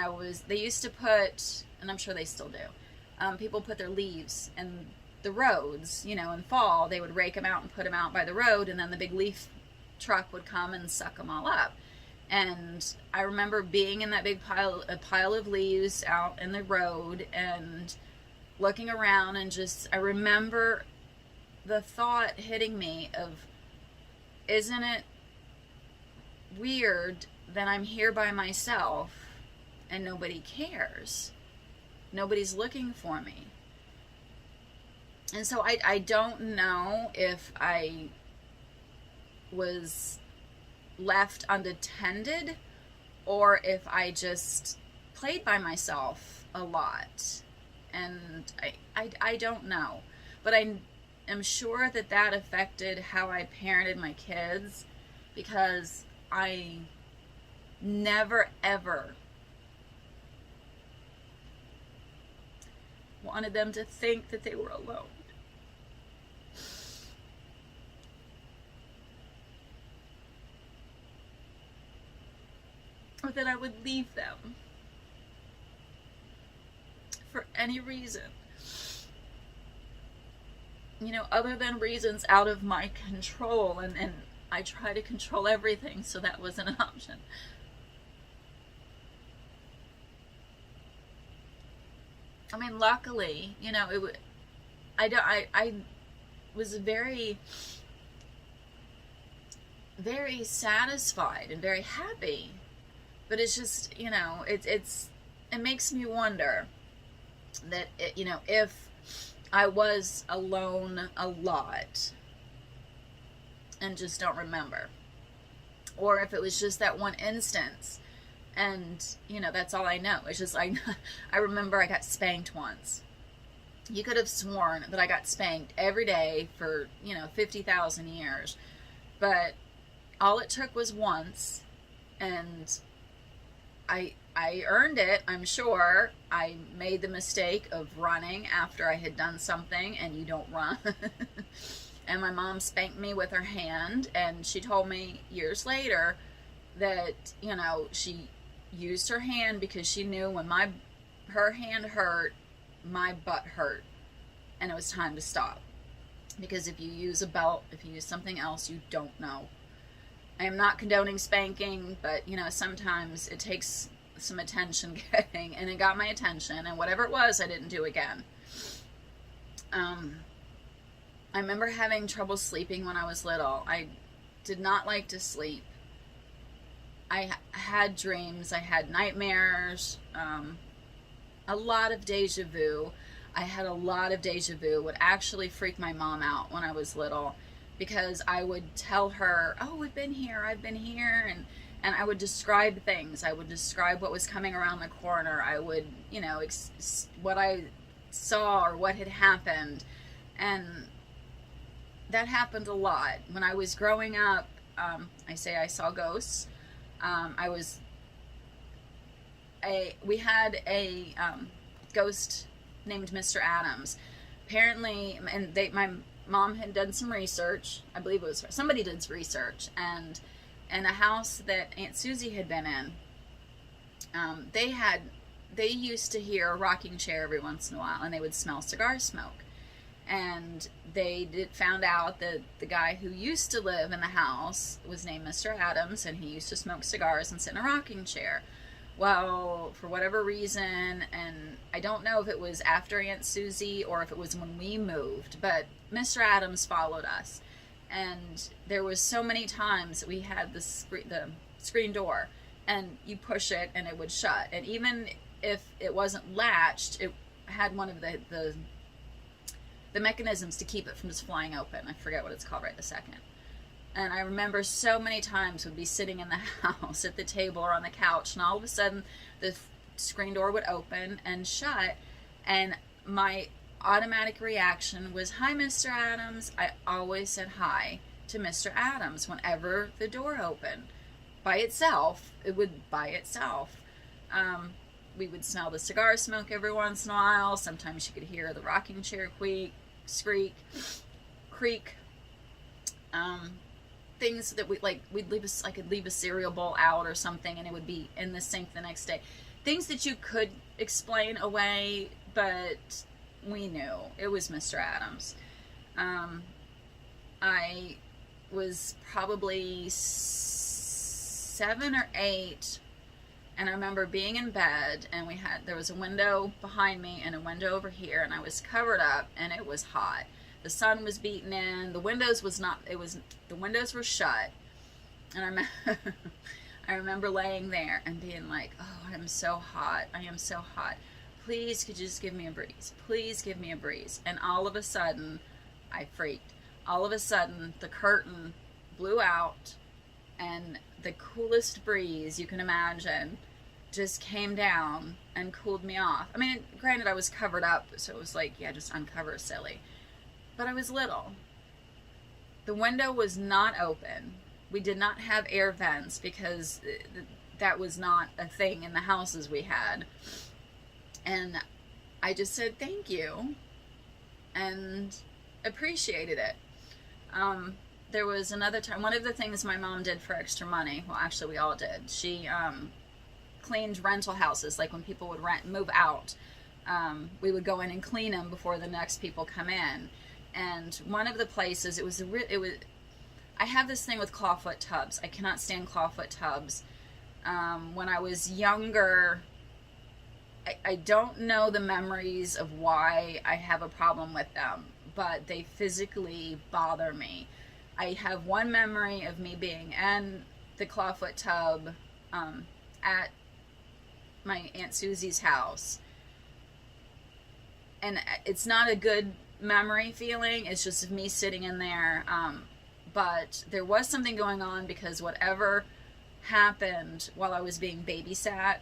they used to put, and I'm sure they still do, people put their leaves in the roads, in fall. They would rake them out and put them out by the road, and then the big leaf truck would come and suck them all up. And I remember being in that big pile of leaves out in the road, and looking around, and I remember the thought hitting me of, isn't it weird that I'm here by myself and nobody cares? Nobody's looking for me. And so I don't know if I was left unattended, or if I just played by myself a lot. And I don't know. But I am sure that affected how I parented my kids, because I never ever wanted them to think that they were alone. Or that I would leave them for any reason. Other than reasons out of my control, and I try to control everything, so that wasn't an option. I mean, luckily, I was very, very satisfied and very happy, but it's just, it makes me wonder that, if I was alone a lot and just don't remember, or if it was just that one instance, and that's all I know. It's just I remember I got spanked once. You could have sworn that I got spanked every day for 50,000 years, but all it took was once, and I earned it, I'm sure. I made the mistake of running after I had done something, and you don't run. And my mom spanked me with her hand, and she told me years later that, she used her hand because she knew when her hand hurt, my butt hurt, and it was time to stop. Because if you use a belt, if you use something else, you don't know. I am not condoning spanking, but, sometimes it takes some attention getting, and it got my attention, and whatever it was, I didn't do again. I remember having trouble sleeping when I was little. I did not like to sleep. I had dreams, I had nightmares, a lot of deja vu. I had a lot of deja vu. Would actually freak my mom out when I was little, because I would tell her, oh, I've been here, and I would describe things. I would describe what was coming around the corner. I would, what I saw or what had happened. And that happened a lot. When I was growing up, I say I saw ghosts. I was we had a ghost named Mr. Adams. Apparently, and my mom had done some research. I believe it was somebody did research, and in a house that Aunt Susie had been in, they used to hear a rocking chair every once in a while, and they would smell cigar smoke. And they found out that the guy who used to live in the house was named Mr. Adams, and he used to smoke cigars and sit in a rocking chair. Well, for whatever reason, and I don't know if it was after Aunt Susie or if it was when we moved, but Mr. Adams followed us. And there was so many times that we had the screen door, and you push it and it would shut. And even if it wasn't latched, it had one of the mechanisms to keep it from just flying open. I forget what it's called right this second. And I remember so many times we'd be sitting in the house at the table or on the couch, and all of a sudden the screen door would open and shut, and my automatic reaction was, "Hi, Mr. Adams." I always said hi to Mr. Adams whenever the door opened. By itself, it would by itself. We would smell the cigar smoke every once in a while. Sometimes you could hear the rocking chair creak. Things that I could leave a cereal bowl out or something, and it would be in the sink the next day. Things that you could explain away, but we knew it was Mr. Adams. I was probably 7 or 8, and I remember being in bed, and there was a window behind me and a window over here, and I was covered up, and it was hot. The sun was beating in. The windows the windows were shut. And I remember laying there and being like, "Oh, I'm so hot. I am so hot. Please, could you just give me a breeze? Please give me a breeze." And all of a sudden, I freaked. All of a sudden, the curtain blew out, and the coolest breeze you can imagine just came down and cooled me off. I mean, granted, I was covered up, so it was like, yeah, just uncover, silly. But I was little. The window was not open. We did not have air vents because that was not a thing in the houses we had. And I just said thank you and appreciated it. There was another time, one of the things my mom did for extra money, well, actually we all did, she cleaned rental houses. Like when people would move out, we would go in and clean them before the next people come in. And one of the places, I have this thing with clawfoot tubs. I cannot stand clawfoot tubs. When I was younger, I don't know the memories of why I have a problem with them, but they physically bother me. I have one memory of me being in the clawfoot tub at my Aunt Susie's house. And it's not a good memory feeling. It's just me sitting in there. But there was something going on because whatever happened while I was being babysat,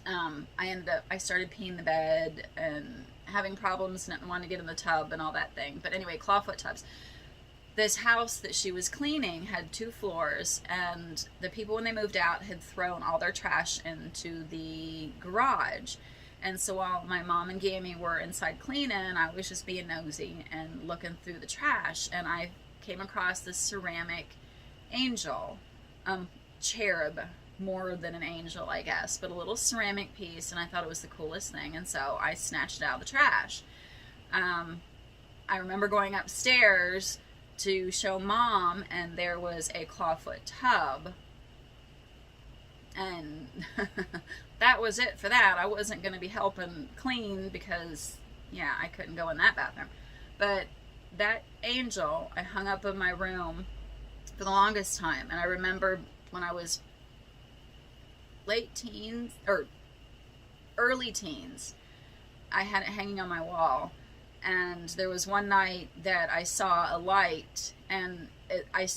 I started peeing the bed and having problems and wanting to get in the tub and all that thing. But anyway, clawfoot tubs. This house that she was cleaning had 2 floors, and the people, when they moved out, had thrown all their trash into the garage. And so while my mom and Gammy were inside cleaning, I was just being nosy and looking through the trash, and I came across this ceramic angel, cherub, more than an angel, I guess, but a little ceramic piece, and I thought it was the coolest thing, and so I snatched it out of the trash. I remember going upstairs to show Mom, and there was a clawfoot tub, and that was it for that. I wasn't going to be helping clean because, yeah, I couldn't go in that bathroom. But that angel I hung up in my room for the longest time, and I remember when I was late teens, or early teens, I had it hanging on my wall. And there was one night that I saw a light, and I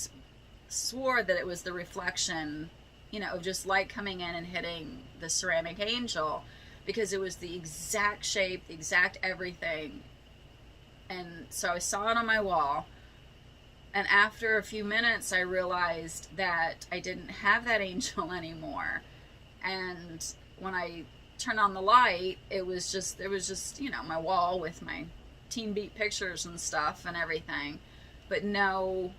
swore that it was the reflection, of just light coming in and hitting the ceramic angel, because it was the exact shape, the exact everything. And so I saw it on my wall. And after a few minutes, I realized that I didn't have that angel anymore. And when I turned on the light, it was just, you know, my wall with my Teen Beat pictures and stuff and everything, but no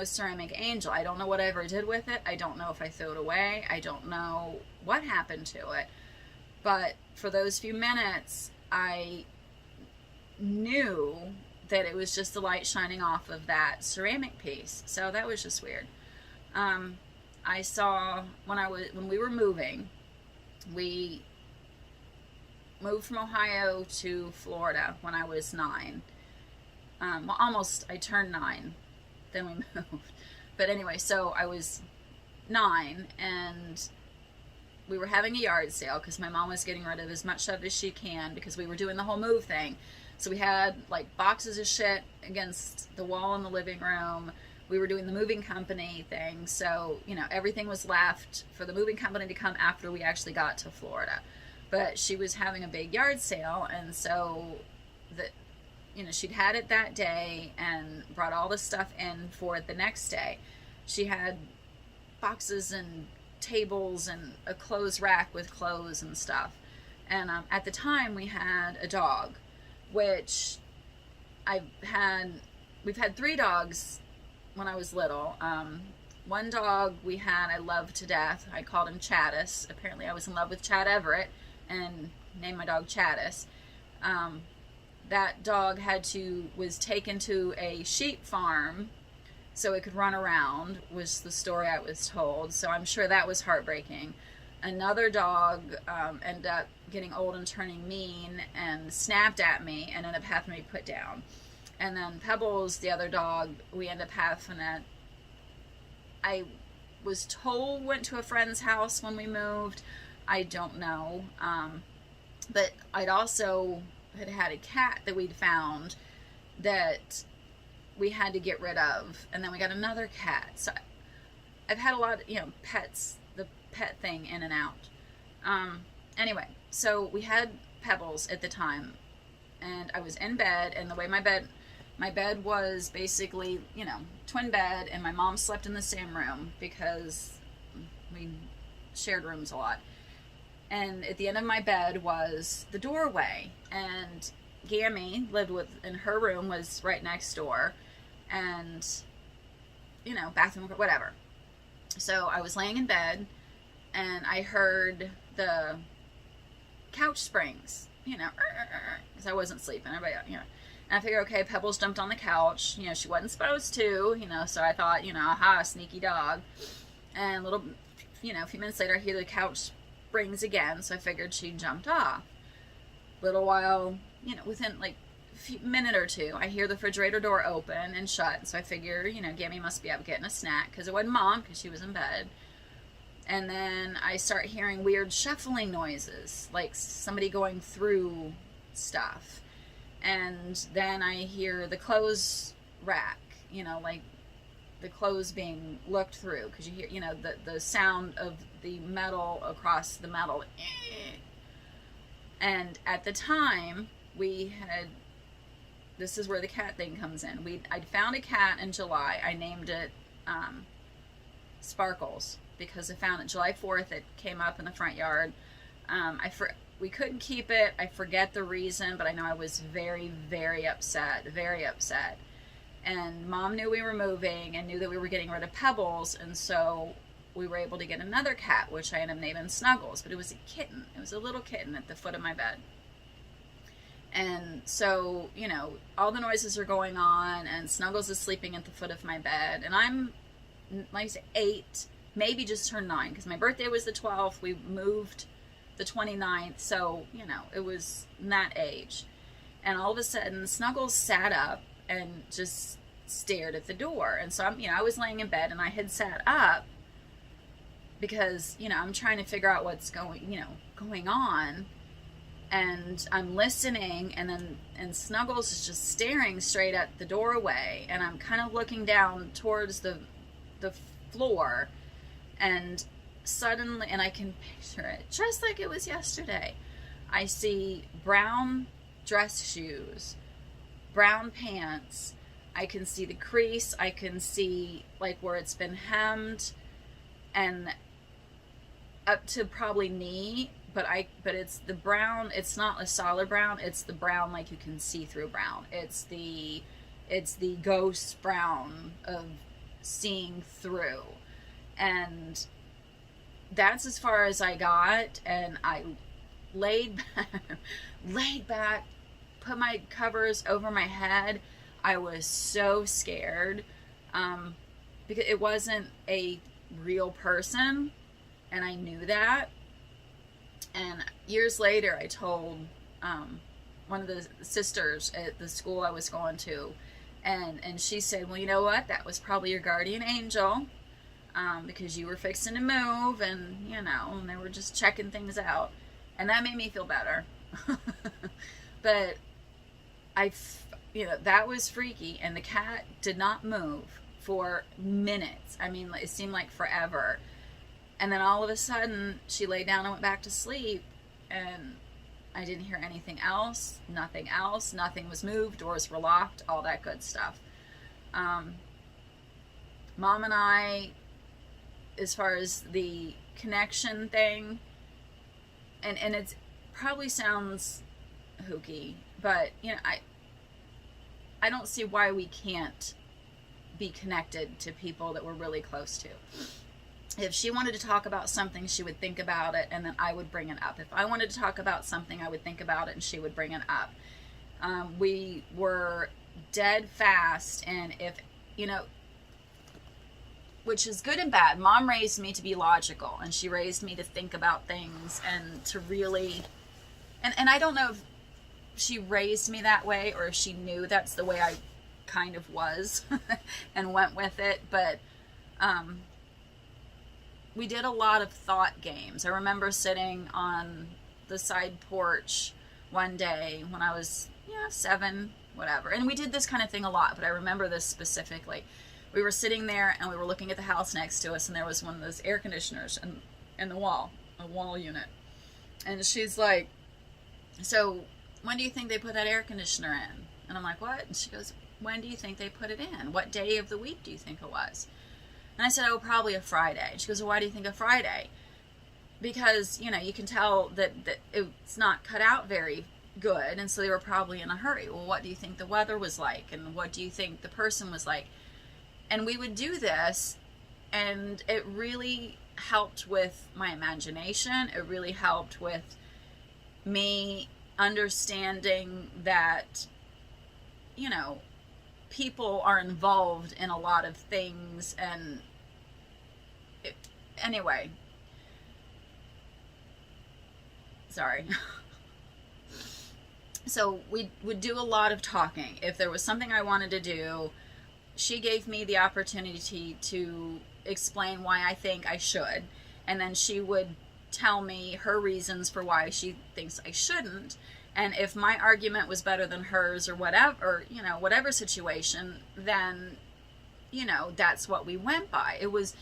ceramic angel. I don't know what I ever did with it. I don't know if I threw it away. I don't know what happened to it. But for those few minutes, I knew that it was just the light shining off of that ceramic piece. So that was just weird. I saw when we were moving, we moved from Ohio to Florida when I was 9. Well, almost, I turned 9, then we moved. But anyway, so I was 9, and we were having a yard sale because my mom was getting rid of as much stuff as she can because we were doing the whole move thing. So we had like boxes of shit against the wall in the living room. We were doing the moving company thing. So, you know, everything was left for the moving company to come after we actually got to Florida. But she was having a big yard sale, and so you know, she'd had it that day and brought all the stuff in for it the next day. She had boxes and tables and a clothes rack with clothes and stuff. And at the time, we had a dog, which we've had 3 dogs when I was little. One dog I loved to death. I called him Chattis. Apparently I was in love with Chad Everett and named my dog Chattis. That dog was taken to a sheep farm so it could run around, was the story I was told. So I'm sure that was heartbreaking. Another dog ended up getting old and turning mean and snapped at me and ended up having to be put down. And then Pebbles, the other dog, we ended up having I was told went to a friend's house when we moved. I don't know. But I'd also had a cat that we'd found that we had to get rid of. And then we got another cat. So I've had a lot of, you know, pets, the pet thing in and out. Anyway, so we had Pebbles at the time. And I was in bed, and the way my bed was basically, you know, twin bed, and my mom slept in the same room because we shared rooms a lot. And at the end of my bed was the doorway, and Gammy in her room was right next door, and, you know, bathroom, whatever. So I was laying in bed, and I heard the couch springs, you know, because I wasn't sleeping. Everybody, you know. And I figured, okay, Pebbles jumped on the couch. You know, she wasn't supposed to, you know, so I thought, you know, aha, sneaky dog. And a few minutes later, I hear the couch springs again, so I figured she jumped off. Little while, you know, within like a minute or two, I hear the refrigerator door open and shut, so I figure, you know, Gammy must be up getting a snack, because it wasn't Mom, because she was in bed. And then I start hearing weird shuffling noises, like somebody going through stuff. And then I hear the clothes rack, you know, like the clothes being looked through, because you hear, you know, the sound of the metal across the metal. And at the time, this is where the cat thing comes in. I'd found a cat in July. I named it Sparkles, because I found it July 4th. It came up in the front yard. We couldn't keep it. I forget the reason, but I know I was very, very upset. Very upset. And Mom knew we were moving and knew that we were getting rid of Pebbles, and so we were able to get another cat, which I ended up naming Snuggles. But it was a kitten. It was a little kitten at the foot of my bed. And so, you know, all the noises are going on, and Snuggles is sleeping at the foot of my bed. And I'm, like I say, 8, maybe just turned 9, because my birthday was the 12th. We moved the 29th, so, you know, it was in that age. And all of a sudden, Snuggles sat up and just stared at the door. And so I was laying in bed, and I had sat up because, you know, I'm trying to figure out what's going on. And I'm listening, and Snuggles is just staring straight at the doorway, and I'm kind of looking down towards the floor, and suddenly, and I can picture it just like it was yesterday, I see brown dress shoes, brown pants, I can see the crease. I can see like where it's been hemmed, and up to probably knee. But it's the brown. It's not a solid brown. It's the brown like you can see through brown. It's the ghost brown of seeing through, and that's as far as I got. And I laid back, put my covers over my head. I was so scared, because it wasn't a real person, and I knew that. And years later, I told one of the sisters at the school I was going to, and she said, well, you know what? That was probably your guardian angel, because you were fixing to move, and, you know, and they were just checking things out. And that made me feel better. But that was freaky, and the cat did not move for minutes. I mean, it seemed like forever. And then all of a sudden, she laid down and went back to sleep, and I didn't hear anything else, nothing else, nothing was moved, doors were locked, all that good stuff. Mom and I, as far as the connection thing, and it probably sounds hooky, but, you know, I don't see why we can't be connected to people that we're really close to. If she wanted to talk about something, she would think about it, and then I would bring it up. If I wanted to talk about something, I would think about it, and she would bring it up. We were dead fast, and if, you know, which is good and bad. Mom raised me to be logical, and she raised me to think about things and to really, and I don't know if she raised me that way or if she knew that's the way I kind of was and went with it, but we did a lot of thought games. I remember sitting on the side porch one day when I was 7, whatever, and we did this kind of thing a lot, but I remember this specifically. We were sitting there and we were looking at the house next to us, and there was one of those air conditioners in the wall, a wall unit, and she's like, so when do you think they put that air conditioner in? And I'm like, what? And she goes, when do you think they put it in? What day of the week do you think it was? And I said, oh, probably a Friday. She goes, well, why do you think a Friday? Because, you know, you can tell that it's not cut out very good, and so they were probably in a hurry. Well, what do you think the weather was like? And what do you think the person was like? And we would do this, and it really helped with my imagination. It really helped with me understanding that, you know, people are involved in a lot of things, and anyway, sorry. So we would do a lot of talking. If there was something I wanted to do, she gave me the opportunity to explain why I think I should, and then she would tell me her reasons for why she thinks I shouldn't. And if my argument was better than hers or whatever, you know, whatever situation, then, you know, that's what we went by. It was,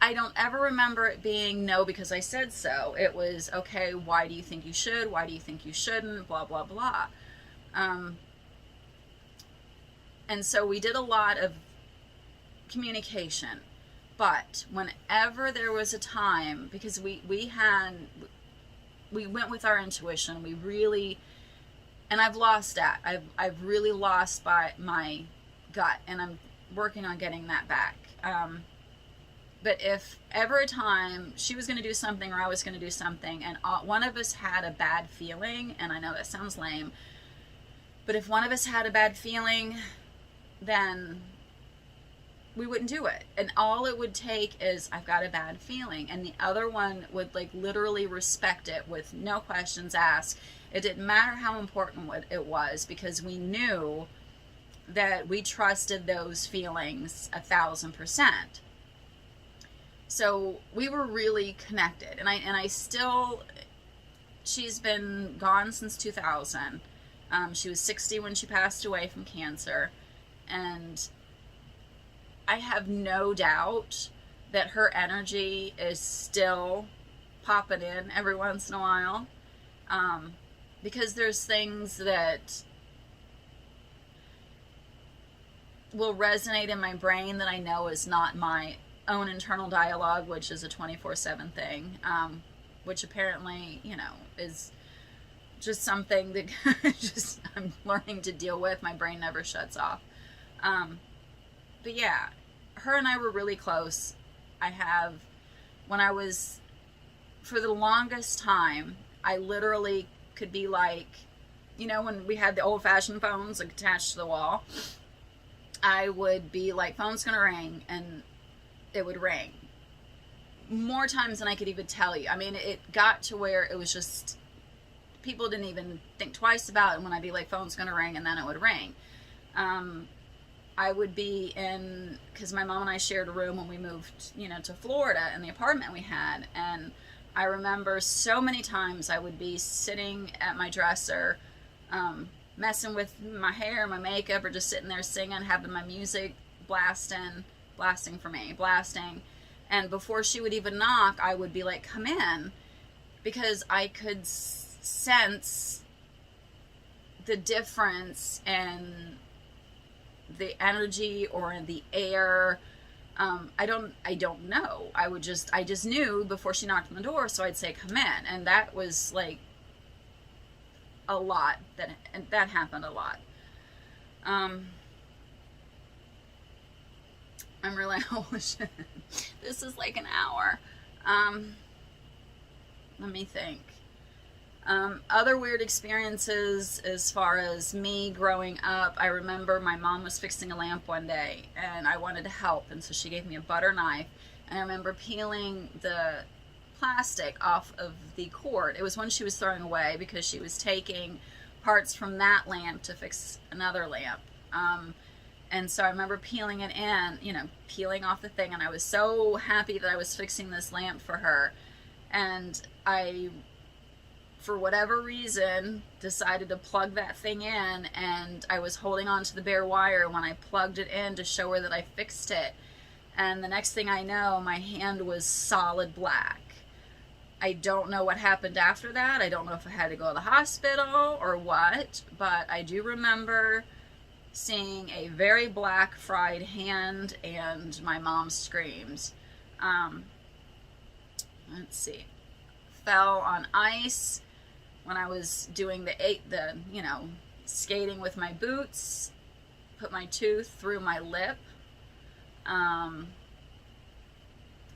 I don't ever remember it being no because I said so. It was, okay, why do you think you should? Why do you think you shouldn't? Blah, blah, blah. And so we did a lot of communication. But whenever there was a time, because we went with our intuition, we really, and I've lost that. I've really lost by my gut, and I'm working on getting that back. But if ever a time she was going to do something or I was going to do something, and one of us had a bad feeling, and I know that sounds lame, but if one of us had a bad feeling, then we wouldn't do it. And all it would take is, I've got a bad feeling, and the other one would like literally respect it with no questions asked. It didn't matter how important it was, because we knew that we trusted those feelings 1,000%. So we were really connected, and I still, she's been gone since 2000. She was 60 when she passed away from cancer, and I have no doubt that her energy is still popping in every once in a while, because there's things that will resonate in my brain that I know is not my own internal dialogue, which is a 24/7 thing, which apparently, you know, is just something that just I'm learning to deal with. My brain never shuts off. But yeah, her and I were really close. When I was, for the longest time, I literally could be like, you know, when we had the old-fashioned phones like attached to the wall, I would be like, phone's gonna ring, and it would ring more times than I could even tell you. I mean, it got to where it was just, people didn't even think twice about it when I'd be like, phone's gonna ring, and then it would ring. I would be in, because my mom and I shared a room when we moved, you know, to Florida, in the apartment we had, and I remember so many times I would be sitting at my dresser, messing with my hair, my makeup, or just sitting there singing, having my music blasting, and before she would even knock, I would be like, come in, because I could sense the difference in the energy or in the air. I don't know. I just knew before she knocked on the door, so I'd say, come in. And that was like a lot. That happened a lot. I'm really, oh shit. This is like an hour. Let me think. Other weird experiences as far as me growing up, I remember my mom was fixing a lamp one day and I wanted to help, and so she gave me a butter knife, and I remember peeling the plastic off of the cord. It was one she was throwing away because she was taking parts from that lamp to fix another lamp. And so I remember peeling it in, you know, peeling off the thing, and I was so happy that I was fixing this lamp for her. And I, for whatever reason, decided to plug that thing in, and I was holding on to the bare wire when I plugged it in to show her that I fixed it. And the next thing I know, my hand was solid black. I don't know what happened after that. I don't know if I had to go to the hospital or what, but I do remember seeing a very black fried hand and my mom's screams. Let's see. Fell on ice when I was doing the you know, skating with my boots. Put my tooth through my lip. I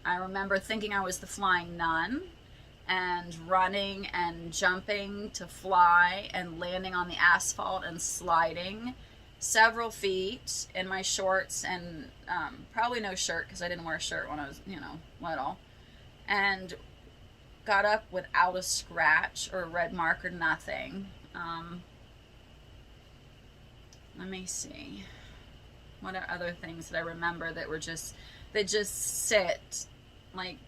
remember thinking I was the flying nun and running and jumping to fly and landing on the asphalt and sliding several feet in my shorts and probably no shirt because I didn't wear a shirt when I was, you know, little. And got up without a scratch or a red mark or nothing. Let me see. What are other things that I remember that were just sit like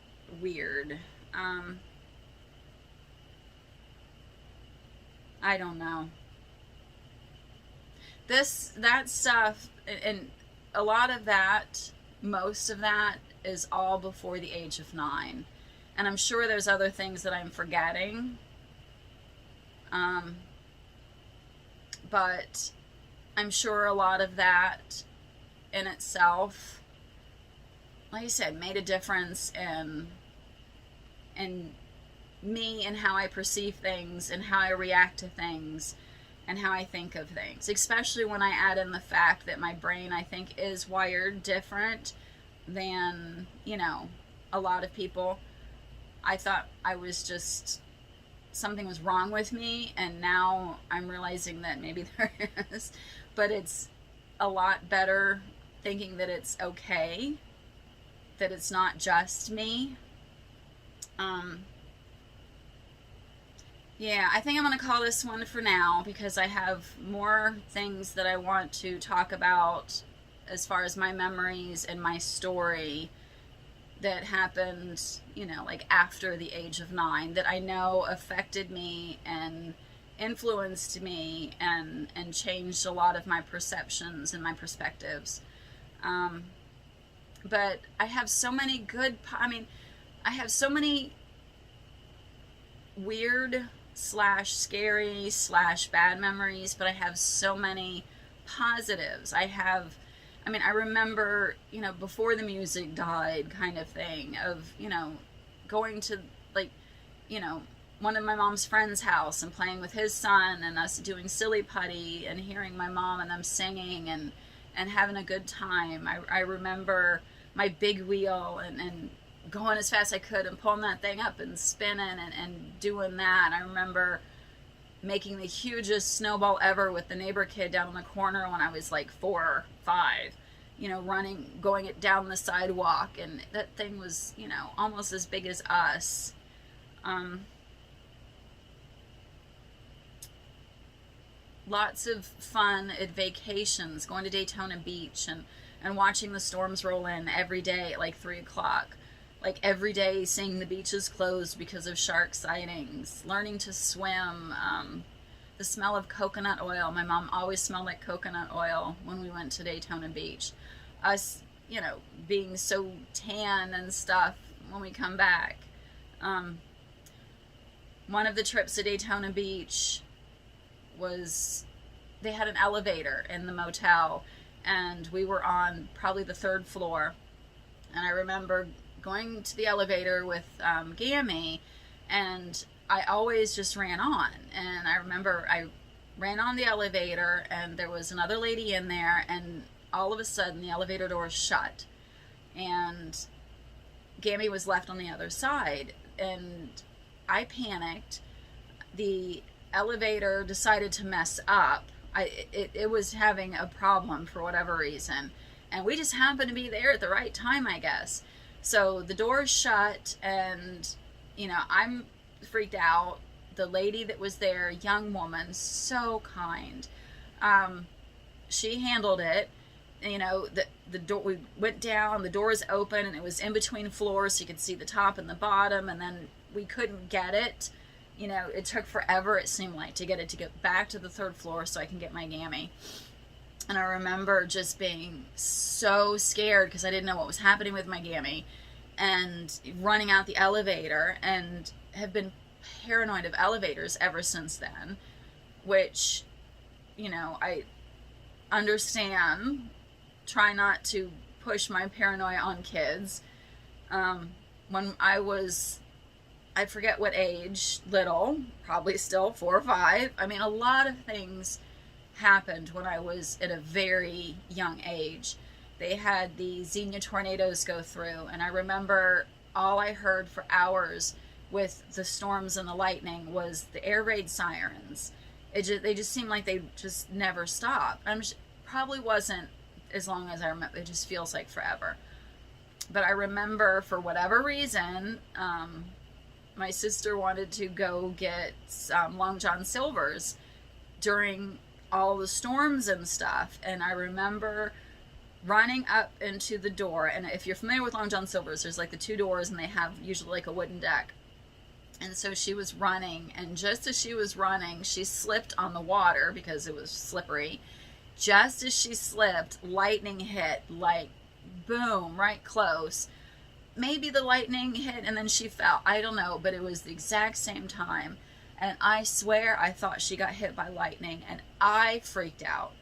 weird? I don't know. That stuff, and a lot of that, most of that is all before the age of 9. And I'm sure there's other things that I'm forgetting. But I'm sure a lot of that in itself, like I said, made a difference in me and how I perceive things and how I react to things and how I think of things. Especially when I add in the fact that my brain, I think, is wired different than, you know, a lot of people. I thought I was just, something was wrong with me, and now I'm realizing that maybe there is. But it's a lot better thinking that it's okay, that it's not just me. Yeah, I think I'm going to call this one for now because I have more things that I want to talk about as far as my memories and my story that happened, you know, like after the age of 9, that I know affected me and influenced me and changed a lot of my perceptions and my perspectives. But I have so many I have so many weird / scary / bad memories, but I have so many positives. I have I mean, I remember, you know, before the music died kind of thing of, you know, going to, like, you know, one of my mom's friend's house and playing with his son and us doing silly putty and hearing my mom and them singing and having a good time. I remember my big wheel and going as fast as I could and pulling that thing up and spinning and doing that. I remember making the hugest snowball ever with the neighbor kid down in the corner when I was like 4 or 5, you know, running, going it down the sidewalk, and that thing was, you know, almost as big as us. Lots of fun at vacations, going to Daytona Beach and watching the storms roll in every day at like 3 o'clock. Like every day seeing the beaches closed because of shark sightings, learning to swim, the smell of coconut oil. My mom always smelled like coconut oil when we went to Daytona Beach. Us, you know, being so tan and stuff when we come back. One of the trips to Daytona Beach was, they had an elevator in the motel and we were on probably the 3rd floor, and I remember going to the elevator with Gammy, and I always just ran on, and I remember I ran on the elevator and there was another lady in there, and all of a sudden the elevator door shut and Gammy was left on the other side, and I panicked. The elevator decided to mess up. It was having a problem for whatever reason, and we just happened to be there at the right time, I guess. So the door's shut, and you know, I'm freaked out. The lady that was there, young woman, so kind, she handled it. You know, the door, we went down, the door is open, and it was in between floors, so you could see the top and the bottom, and then we couldn't get it. You know, it took forever, it seemed like, to get back to the 3rd floor so I can get my Gammy. And I remember just being so scared because I didn't know what was happening with my Gammy, and running out the elevator, and have been paranoid of elevators ever since then, which, you know, I understand. Try not to push my paranoia on kids. When I forget what age, little, probably still 4 or 5. I mean, a lot of things happened when I was at a very young age. They had the Xenia tornadoes go through, and I remember all I heard for hours with the storms and the lightning was the air raid sirens. They just seemed like they just never stopped. Probably wasn't as long as I remember. It just feels like forever. But I remember, for whatever reason, my sister wanted to go get Long John Silver's during all the storms and stuff, and I remember running up into the door. And if you're familiar with Long John Silver's, there's like the 2 doors, and they have usually like a wooden deck. And so she was running, and just as she was running, she slipped on the water because it was slippery. Just as she slipped, lightning hit, like boom, right close. Maybe the lightning hit and then she fell. I don't know, but it was the exact same time. And I swear I thought she got hit by lightning, and I freaked out.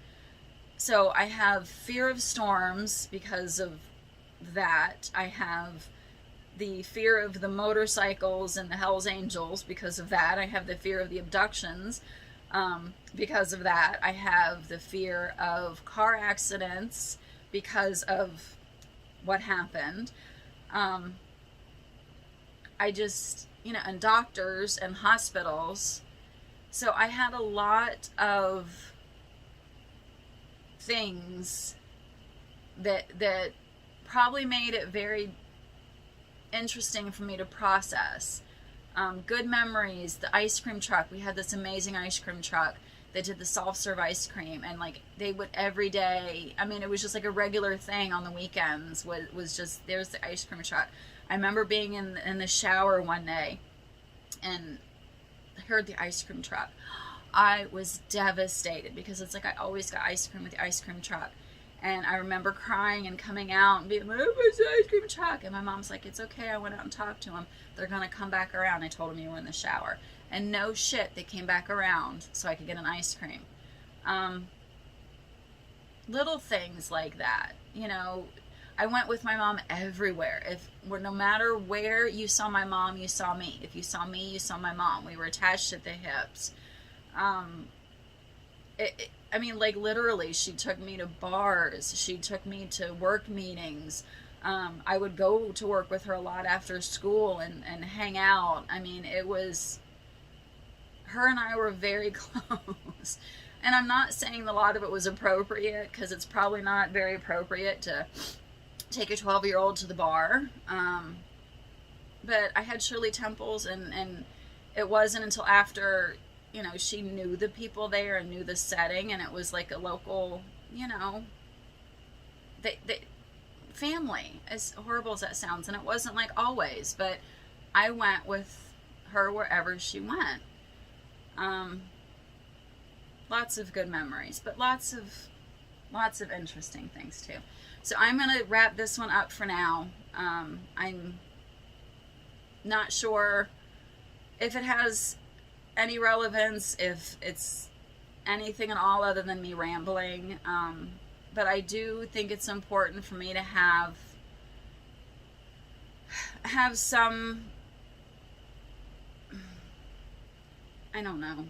So I have fear of storms because of that. I have the fear of the motorcycles and the Hells Angels because of that. I have the fear of the abductions because of that. I have the fear of car accidents because of what happened. I just, you know, and doctors and hospitals. So I had a lot of things that probably made it very interesting for me to process. Good memories, the ice cream truck. We had this amazing ice cream truck that did the soft serve ice cream, and like they would every day. I mean, it was just like a regular thing on the weekends. Was just, there's the ice cream truck. I remember being in the shower one day and heard the ice cream truck. I was devastated because it's like I always got ice cream with the ice cream truck. And I remember crying and coming out and being like, "Where's the ice cream truck?" And my mom's like, "It's okay, I went out and talked to them. They're going to come back around. I told them you were in the shower." And no shit, they came back around so I could get an ice cream. little things like that. You know, I went with my mom everywhere. No matter where you saw my mom, you saw me. If you saw me, you saw my mom. We were attached at the hips. Um, I mean, like literally, she took me to bars. She took me to work meetings. I would go to work with her a lot after school and hang out. I mean, it was, her and I were very close. And I'm not saying a lot of it was appropriate, because it's probably not very appropriate to take a 12-year-old to the bar. But I had Shirley Temples, and it wasn't until after, you know, she knew the people there and knew the setting, and it was like a local, you know, they family, as horrible as that sounds. And it wasn't like always, but I went with her wherever she went. Lots of good memories, but lots of interesting things too. So I'm going to wrap this one up for now. I'm not sure if it has any relevance, if it's anything at all other than me rambling. But I do think it's important for me to have some, I don't know,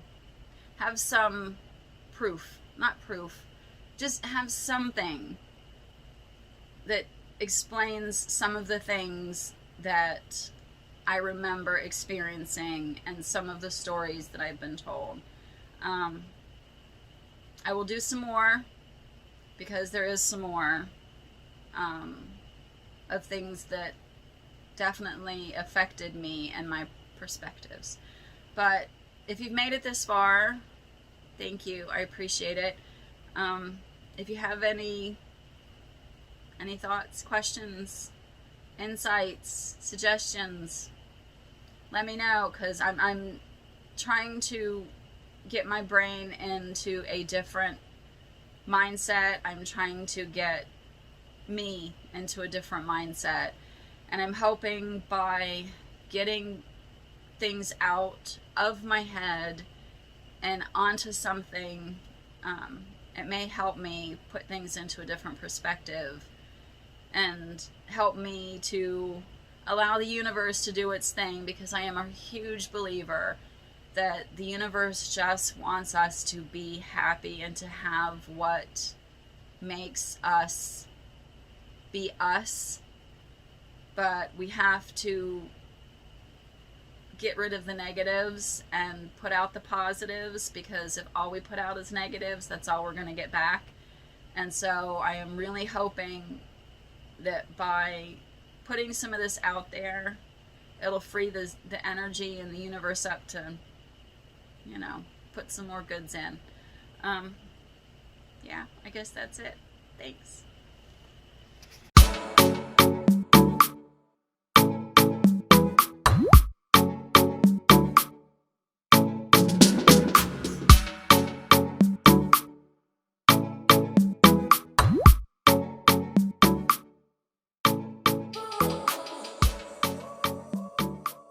have some proof, not proof, just have something that explains some of the things that I remember experiencing and some of the stories that I've been told. I will do some more, because there is some more of things that definitely affected me and my perspectives. But if you've made it this far, thank you. I appreciate it. If you have any thoughts, questions, insights, suggestions, let me know, because I'm trying to get my brain into a different mindset. I'm trying to get me into a different mindset, and I'm hoping by getting things out of my head and onto something, it may help me put things into a different perspective and help me to allow the universe to do its thing, because I am a huge believer that the universe just wants us to be happy and to have what makes us be us. But we have to get rid of the negatives and put out the positives, because if all we put out is negatives, that's all we're going to get back. And so I am really hoping that by putting some of this out there, it'll free the energy and the universe up to, you know, put some more goods in. Yeah, I guess that's it. Thanks.